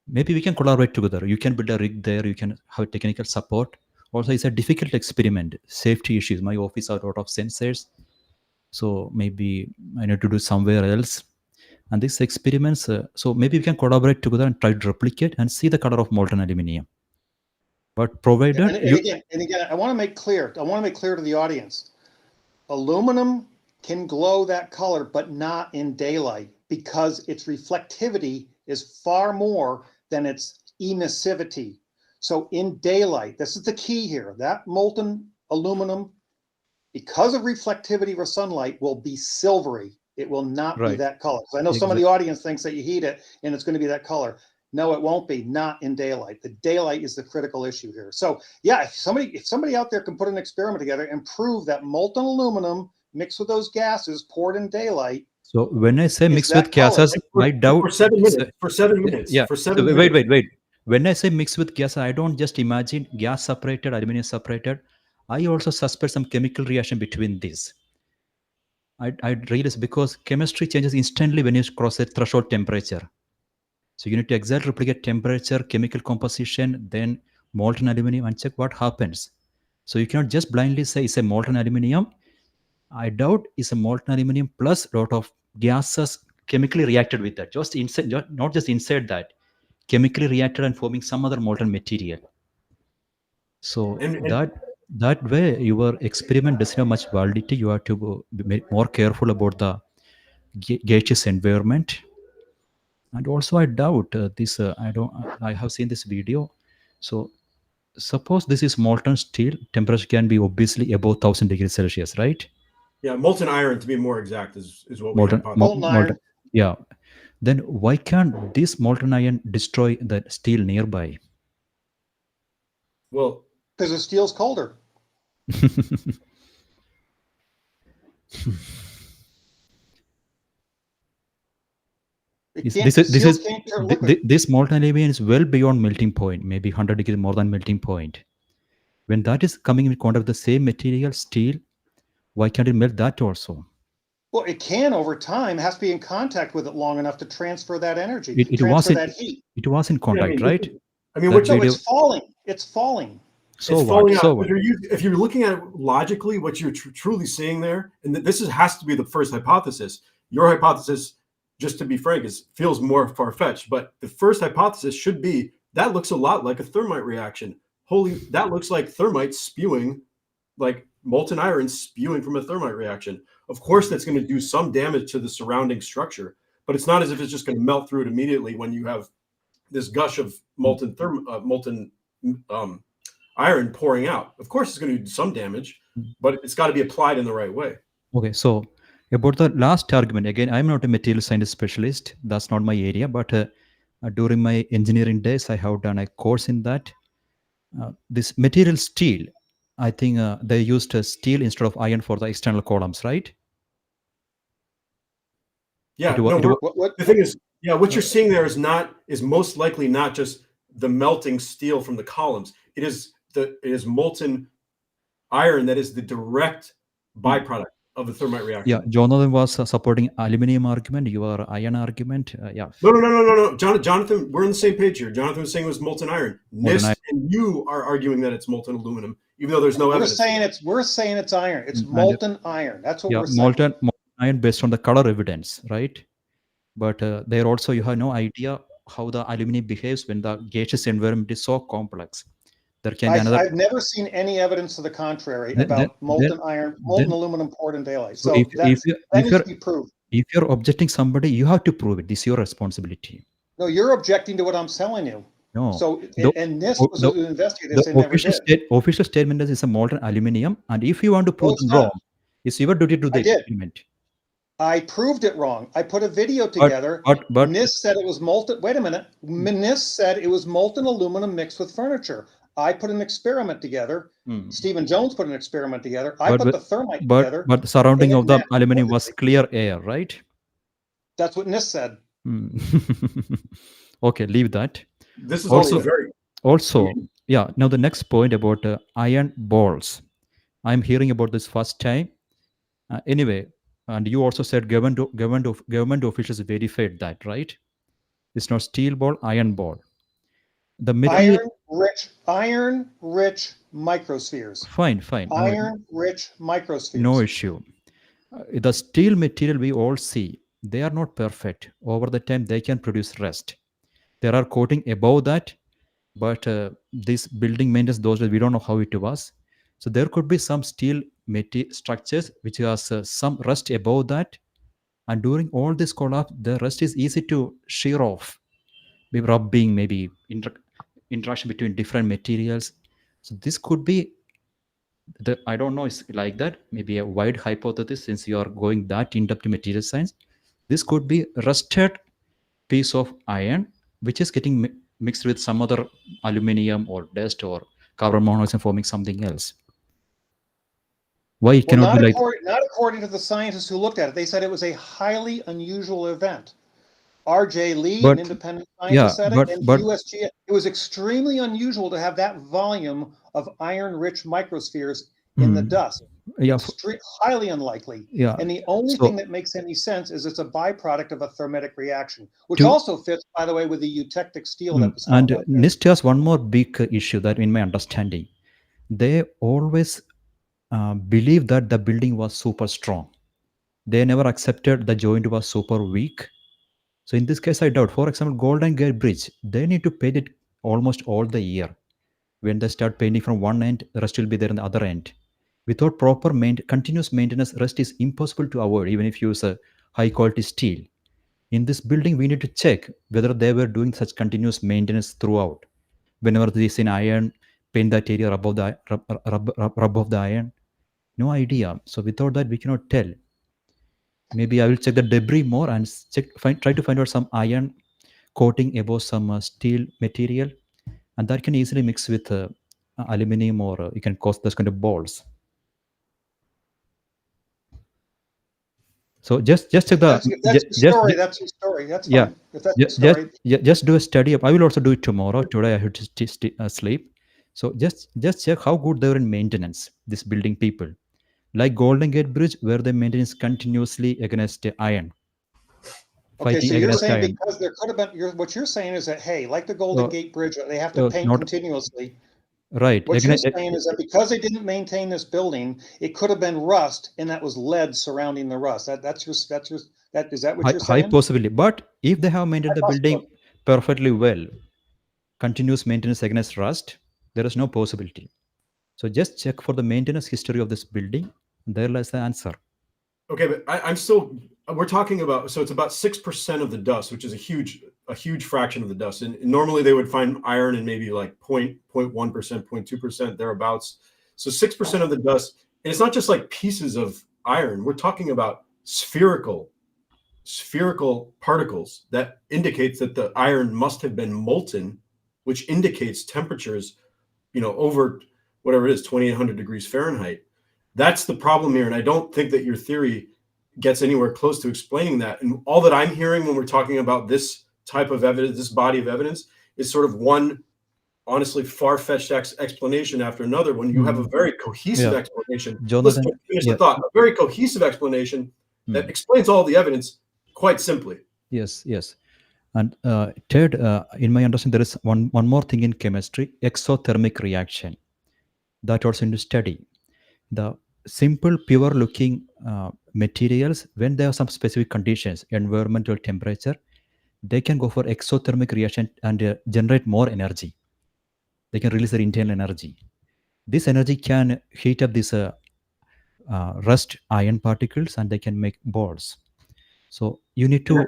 maybe we can collaborate together. You can build a rig there. You can have technical support. Also, it's a difficult experiment. Safety issues. My office are out of sensors, so maybe I need to do somewhere else. And these experiments, so maybe we can collaborate together and try to replicate and see the color of molten aluminium. But provided And again, I want to make clear to the audience, aluminum can glow that color, but not in daylight because its reflectivity is far more than its emissivity. So in daylight, this is the key here, that molten aluminum, because of reflectivity of sunlight, will be silvery. It will not be Right. that color. So I know some of the audience thinks that you heat it and it's going to be that color. No, it won't be. Not in daylight. The daylight is the critical issue here. So yeah, if somebody out there can put an experiment together and prove that molten aluminum mixed with those gases poured in daylight. So when I say mixed with that color. gases, I doubt For 7 minutes. For 7 minutes. Yeah. For 7 minutes. Wait. When I say mixed with gas, I don't just imagine gas separated, aluminum separated. I also suspect some chemical reaction between these. I realize because chemistry changes instantly when you cross a threshold temperature. So you need to exactly replicate temperature, chemical composition, then molten aluminum and check what happens. So you cannot just blindly say it's a molten aluminum. I doubt it's a molten aluminum plus a lot of gases chemically reacted with that. Just inside, not just inside that, chemically reacted and forming some other molten material. So that way your experiment doesn't have much validity. You have to be more careful about the gaseous environment. And also I doubt this, I have seen this video. So suppose this is molten steel, temperature can be obviously above 1000 degrees Celsius, right? Yeah, molten iron to be more exact is what Molten, we Molten iron. Yeah. Then why can't this molten iron destroy the steel nearby? Well, Because the steel's colder. This molten aluminum is well beyond melting point, maybe 100 degrees more than melting point. When that is coming in contact with the same material, steel, why can't it melt that also? Well, it can over time. It has to be in contact with it long enough to transfer that energy, It transfer that heat. It was in contact, right? I mean, That what So it's falling. It's falling. So it's falling what? out. But if you're looking at it logically, what you're truly seeing there, and has to be the first hypothesis. Your hypothesis, just to be frank, feels more far-fetched. But the first hypothesis should be that looks a lot like a thermite reaction. That looks like thermite spewing, like molten iron spewing from a thermite reaction. Of course, that's going to do some damage to the surrounding structure, but it's not as if it's just going to melt through it immediately when you have this gush of molten iron pouring out. Of course, it's going to do some damage, but it's got to be applied in the right way. Okay, so about the last argument, again, I'm not a material science specialist. That's not my area, but during my engineering days, I have done a course in that. This material steel, I think they used steel instead of iron for the external columns, right? Yeah, It wa- no, it wa- the thing is, yeah, what you're seeing there is most likely not just the melting steel from the columns. It is molten iron that is the direct byproduct of the thermite reaction. Yeah, Jonathan was supporting aluminum argument, your iron argument. Yeah. No. Jonathan, we're on the same page here. Jonathan was saying it was molten iron. Molten NIST iron. and you are arguing that it's molten aluminum, even though there's no We're evidence. saying it's iron. It's And- molten iron. That's what Yeah, we're saying. molten iron based on the color evidence, right? But there also you have no idea how the aluminum behaves when the gaseous environment is so complex. There can be another. I've never seen any evidence to the contrary Then- about then- molten iron, molten then- aluminum poured in daylight. So So if that you needs to be proved. if you're objecting somebody, you have to prove it. This is your responsibility. No, you're objecting to what I'm telling you. No. So The- and this the- was the- an investigator. The They never official did. official statement is it's a molten aluminum, and if you want to prove it's them not. wrong, it's your duty to do the I did. experiment. I proved it wrong. I put a video together. But NIST said it was molten. Wait a minute. NIST said it was molten aluminum mixed with furniture. I put an experiment together. Stephen Jones put an experiment together. I put the thermite together. But the surrounding and of the that- aluminum was clear air, right? That's what NIST said. Okay, leave that. This is Also- also very Also, yeah. Now the next point about iron balls. I'm hearing about this first time. Anyway, and you also said government officials verified that, right? It's not steel ball, iron ball. The material. Iron-rich microspheres. Fine. Iron-rich microspheres. No issue. The steel material we all see, they are not perfect. Over the time, they can produce rust. There are coating above that, but this building maintenance, those we don't know how it was. So there could be some steel structures which has some rust above that, and during all this collapse, the rust is easy to shear off. Maybe rubbing, maybe interaction between different materials. So this could be I don't know, it's like that. Maybe a wide hypothesis since you are going that in depth to material science. This could be rusted piece of iron which is getting mixed with some other aluminum or dust or carbon monoxide forming something else. Why it cannot be like not according to the scientists who looked at it. They said it was a highly unusual event. R.J. Lee, an independent scientist, said it, and USG. It was extremely unusual to have that volume of iron-rich microspheres in the dust. Yeah, highly unlikely. Yeah, and the only thing that makes any sense is it's a byproduct of a thermitic reaction, which also fits, by the way, with the eutectic steel that was found out there. NIST has one more big issue that, in my understanding, they always believe that the building was super strong. They never accepted the joint was super weak. So in this case, I doubt. For example, Golden Gate Bridge, they need to paint it almost all the year. When they start painting from one end, the rest will be there in the other end. Without proper continuous maintenance, rust is impossible to avoid, even if you use a high quality steel. In this building, we need to check whether they were doing such continuous maintenance throughout. Whenever they see iron, paint that area above the rub of the iron. No idea. So without that, we cannot tell. Maybe I will check the debris more and try to find out some iron coating above some steel material, and that can easily mix with aluminum, or you can cause those kind of balls. So just check the. That's the story. That's the story. That's fine. Yeah. If that's the story. Just do a study up. I will also do it tomorrow. Today I have to sleep. So just check how good they are in maintenance. This building people, like Golden Gate Bridge, where they maintenance continuously against iron. Okay, so you're saying because there could have been. What you're saying is that, hey, like the Golden Gate Bridge, they have to paint continuously. Right. What you're saying is that because they didn't maintain this building, it could have been rust, and that was lead surrounding the rust. Is that what you're saying? High possibility. But if they have maintained the building perfectly well, continuous maintenance against rust, there is no possibility. So just check for the maintenance history of this building. There lies the answer. Okay, but I'm still. We're talking about. So it's about 6% of the dust, which is a huge fraction of the dust. And normally they would find iron in maybe like 0.1%, 0.2% thereabouts. So 6% of the dust, and it's not just like pieces of iron. We're talking about spherical particles that indicates that the iron must have been molten, which indicates temperatures, over whatever it is, 2800 degrees Fahrenheit. That's the problem here. And I don't think that your theory gets anywhere close to explaining that. And all that I'm hearing when we're talking about this type of evidence, this body of evidence, is sort of one honestly far-fetched explanation after another, when you have a very cohesive explanation. Jonathan, Let's finish the thought. A very cohesive explanation that explains all the evidence quite simply. Yes. And Ted, in my understanding, there is one more thing in chemistry: exothermic reaction. That also need to study. The simple, pure-looking materials, when they have some specific conditions, environmental temperature, they can go for exothermic reaction and generate more energy. They can release their internal energy. This energy can heat up these rust iron particles, and they can make balls. So you need to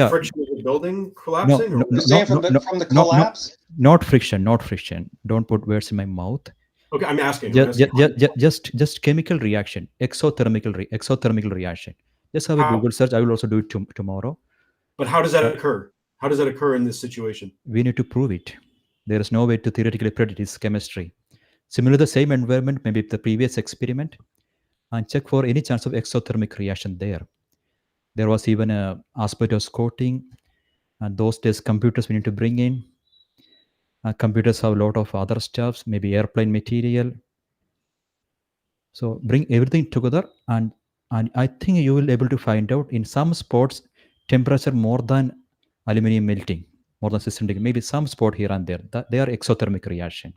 friction of the building collapsing. You're saying from the collapse. Not friction. Don't put words in my mouth. Okay, I'm asking. Just chemical reaction, exothermical reaction. Just have a Google search. I will also do it tomorrow. But how does that occur? How does that occur in this situation? We need to prove it. There is no way to theoretically predict its chemistry. Similarly, the same environment, maybe the previous experiment, and check for any chance of exothermic reaction there. There was even a asbestos coating, and those days computers we need to bring in. Computers have a lot of other stuffs, maybe airplane material. So bring everything together, and I think you will be able to find out in some spots temperature more than aluminum melting, more than 60 degrees, maybe some spot here and there. They are exothermic reaction.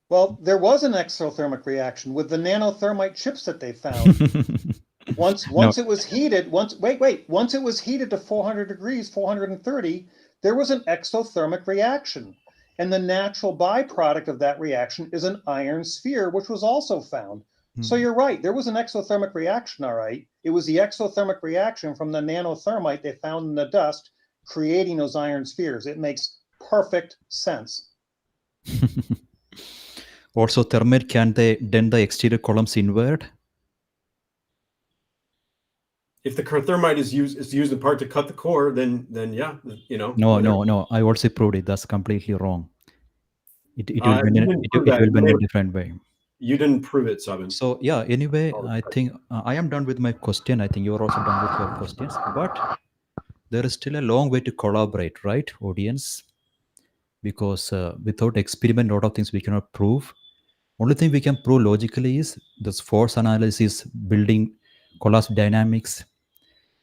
Well, there was an exothermic reaction with the nanothermite chips that they found. Once it was heated, once it was heated to 400 degrees, 430, there was an exothermic reaction. And the natural byproduct of that reaction is an iron sphere, which was also found. So you're right, there was an exothermic reaction, all right. It was the exothermic reaction from the nanothermite they found in the dust, creating those iron spheres. It makes perfect sense. Also, thermite, can they dent the exterior columns inward? If the thermite is used in part to cut the core, then yeah, you know. No. I also proved it. That's completely wrong. It will be in a different way. You didn't prove it, Sabin. So yeah. Anyway, I think I am done with my question. I think you are also done with your questions. But there is still a long way to collaborate, right, audience? Because without experiment, a lot of things we cannot prove. Only thing we can prove logically is this force analysis, building collapse dynamics.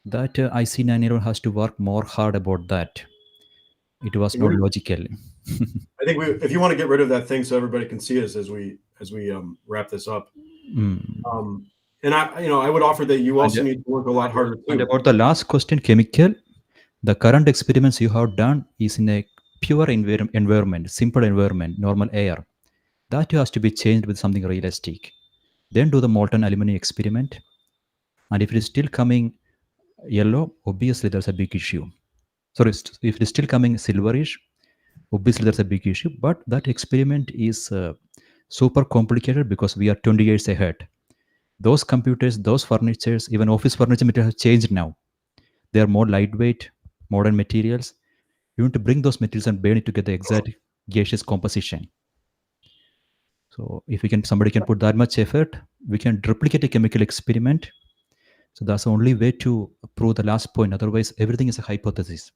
That ic911 has to work more hard about that. It was not logical. I think if you want to get rid of that thing so everybody can see us as we wrap this up. And I would offer that you also need to work a lot harder too. And about the last question, chemical, the current experiments you have done is in a pure environment, simple environment, normal air. That has to be changed with something realistic. Then do the molten aluminum experiment. And if it is still coming yellow, obviously there's a big issue. So if it is still coming silverish, obviously there's a big issue. But that experiment is super complicated because we are 20 years ahead. Those computers, those furnitures, even office furniture material has changed now. They are more lightweight, modern materials. You need to bring those materials and burn it to get the exact gaseous composition. So if somebody can put that much effort, we can replicate a chemical experiment. So that's the only way to prove the last point. Otherwise, everything is a hypothesis.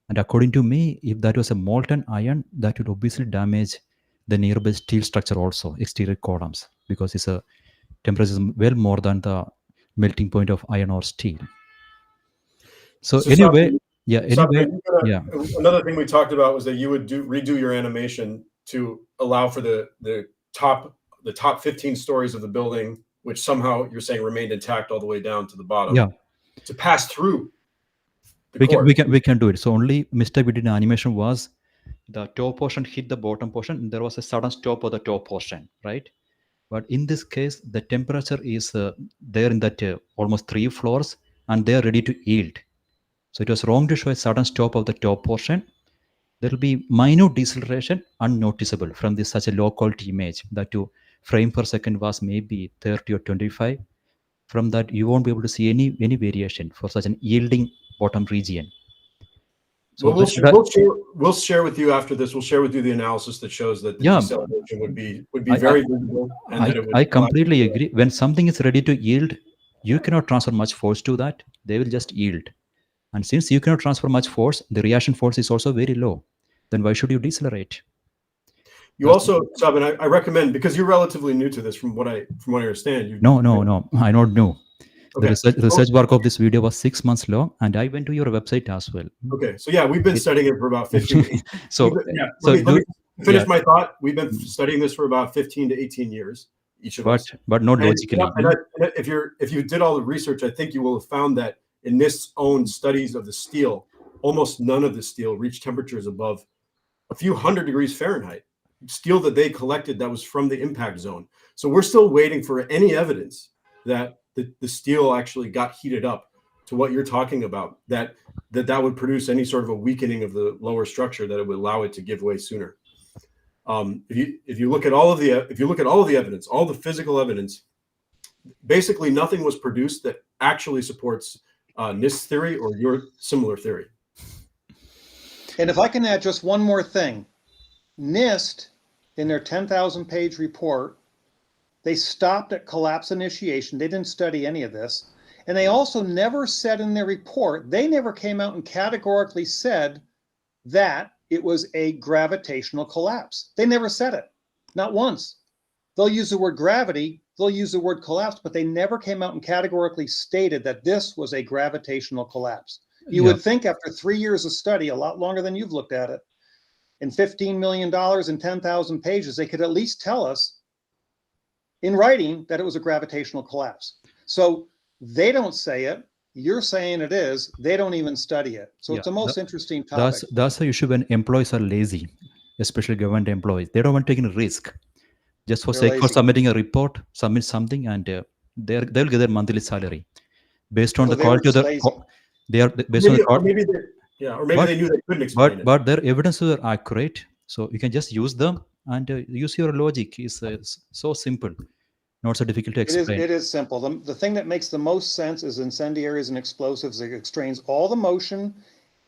And according to me, if that was a molten iron, that would obviously damage the nearby steel structure also, exterior columns, because it's a temperature is well more than the melting point of iron or steel. So anyway, another thing we talked about was that you would redo your animation to allow for the top 15 stories of the building, which somehow you're saying remained intact all the way down to the bottom. Yeah. To pass through. We can do it. So only mistake we did in animation was the top portion hit the bottom portion, and there was a sudden stop of the top portion, right? But in this case, the temperature is there in that almost 3 floors, and they are ready to yield. So it was wrong to show a sudden stop of the top portion. There will be minute deceleration, unnoticeable from this such a low quality image. That frame per second was maybe 30 or 25. From that, you won't be able to see any variation for such an yielding bottom region. So well, we'll share with you after this. We'll share with you the analysis that shows that the Yeah. deceleration would be I- very visible, and that it would. I completely agree. When something is ready to yield, you cannot transfer much force to that. They will just yield. And since you cannot transfer much force, the reaction force is also very low. Then why should you decelerate? You also, Sabin, I recommend, because you're relatively new to this, from what I understand. No. I not know. Okay. The research work of this video was 6 months long, and I went to your website as well. Okay, so yeah, we've been studying it for about 15. Let me finish my thought. We've been studying this for about 15 to 18 years, each of us. But not logically. And if you did all the research, I think you will have found that in NIST's own studies of the steel, almost none of the steel reached temperatures above a few hundred degrees Fahrenheit. Steel that they collected that was from the impact zone. So we're still waiting for any evidence that the steel actually got heated up to what you're talking about, that would produce any sort of a weakening of the lower structure, that it would allow it to give way sooner. If you look at all of the evidence, all the physical evidence, basically nothing was produced that actually supports NIST theory or your similar theory. And if I can add just one more thing, NIST, in their 10,000 page report, they stopped at collapse initiation. They didn't study any of this. And they also never said in their report, they never came out and categorically said that it was a gravitational collapse. They never said it, not once. They'll use the word gravity, they'll use the word collapse, but they never came out and categorically stated that this was a gravitational collapse. You would think after 3 years of study, a lot longer than you've looked at it, and $15 million and 10,000 pages, they could at least tell us in writing that it was a gravitational collapse. So they don't say it. You're saying it is. They don't even study it. So it's the most interesting topic. That's the issue when employees are lazy, especially government employees. They don't want to take a risk. Just for sake for submitting a report, submit something, and they'll get their monthly salary based on the quality of the. They are based on the or maybe they knew they couldn't explain it. But their evidences are accurate, so you can just use them and use your logic. Is so simple, not so difficult to explain. It is simple. The thing that makes the most sense is incendiaries and explosives. It explains all the motion,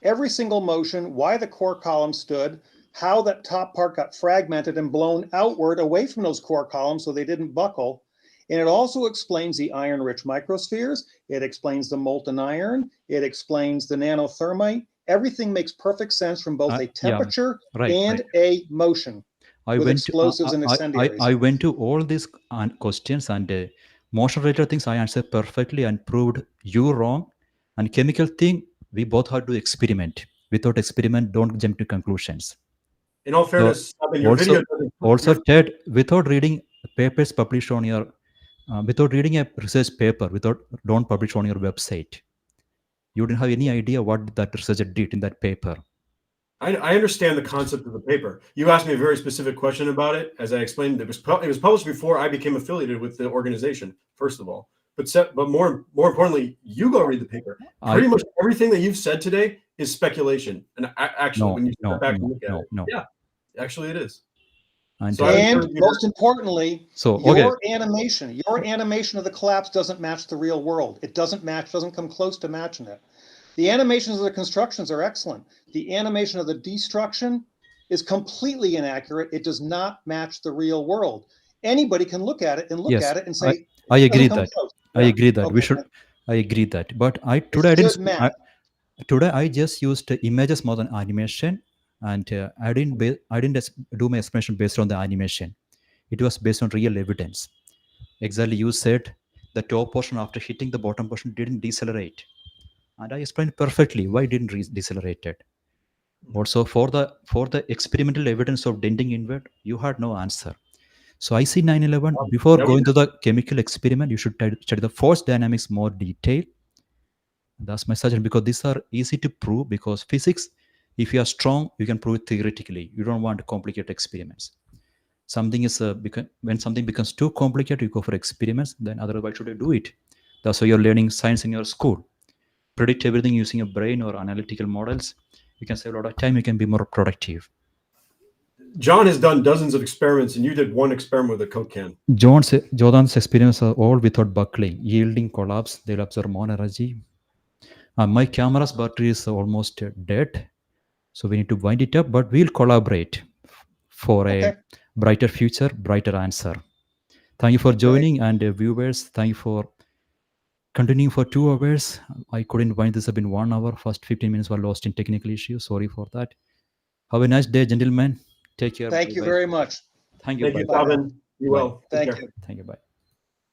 every single motion, why the core column stood, how that top part got fragmented and blown outward away from those core columns so they didn't buckle. And it also explains the iron-rich microspheres. It explains the molten iron. It explains the nanothermite. Everything makes perfect sense from both a temperature and a motion. I went to all these questions, and motion-related things I answered perfectly and proved you wrong. And chemical thing, we both had to experiment. Without experiment, don't jump to conclusions. In all fairness, also Ted, without reading papers published on your, without reading a research paper, don't publish on your website. You didn't have any idea what that researcher did in that paper. I understand the concept of the paper. You asked me a very specific question about it. As I explained, it was published before I became affiliated with the organization, first of all. But more importantly, you go read the paper. Pretty much everything that you've said today is speculation. And actually, when you step back and look at it, yeah, actually it is. And most importantly, your animation of the collapse doesn't match the real world. It doesn't come close to matching it. The animations of the constructions are excellent. The animation of the destruction is completely inaccurate. It does not match the real world. Anybody can look at it and say, I agree that. I agree that. Okay. I agree that. But today I just used images more than animation, and I didn't do my explanation based on the animation. It was based on real evidence. Exactly, you said the top portion after hitting the bottom portion didn't decelerate. And I explained perfectly why it didn't decelerate it. Also, for the experimental evidence of denting inward, you had no answer. So ic911, before going to the chemical experiment, you should study the force dynamics more detail. That's my suggestion, because these are easy to prove, because physics, if you are strong, you can prove it theoretically. You don't want complicated experiments. Something is when something becomes too complicated, you go for experiments. Then otherwise, should you do it? That's why you're learning science in your school. Predict everything using your brain or analytical models. You can save a lot of time. You can be more productive. John has done dozens of experiments, and you did one experiment with a Coke can. Jordan's experiments are all without buckling, yielding, collapse. They'll absorb more energy. My camera's battery is almost dead. So we need to wind it up, but we'll collaborate for Okay. a brighter future, brighter answer. Thank you for joining, and viewers, thank you for continuing for 2 hours. I couldn't wind this up in 1 hour. First 15 minutes were lost in technical issues. Sorry for that. Have a nice day, gentlemen. Take care. Thank you Bye-bye. very much. Thank you. Thank you, Bye. Sabin. Be Bye. well. Take Thank care. you. Thank you. Bye.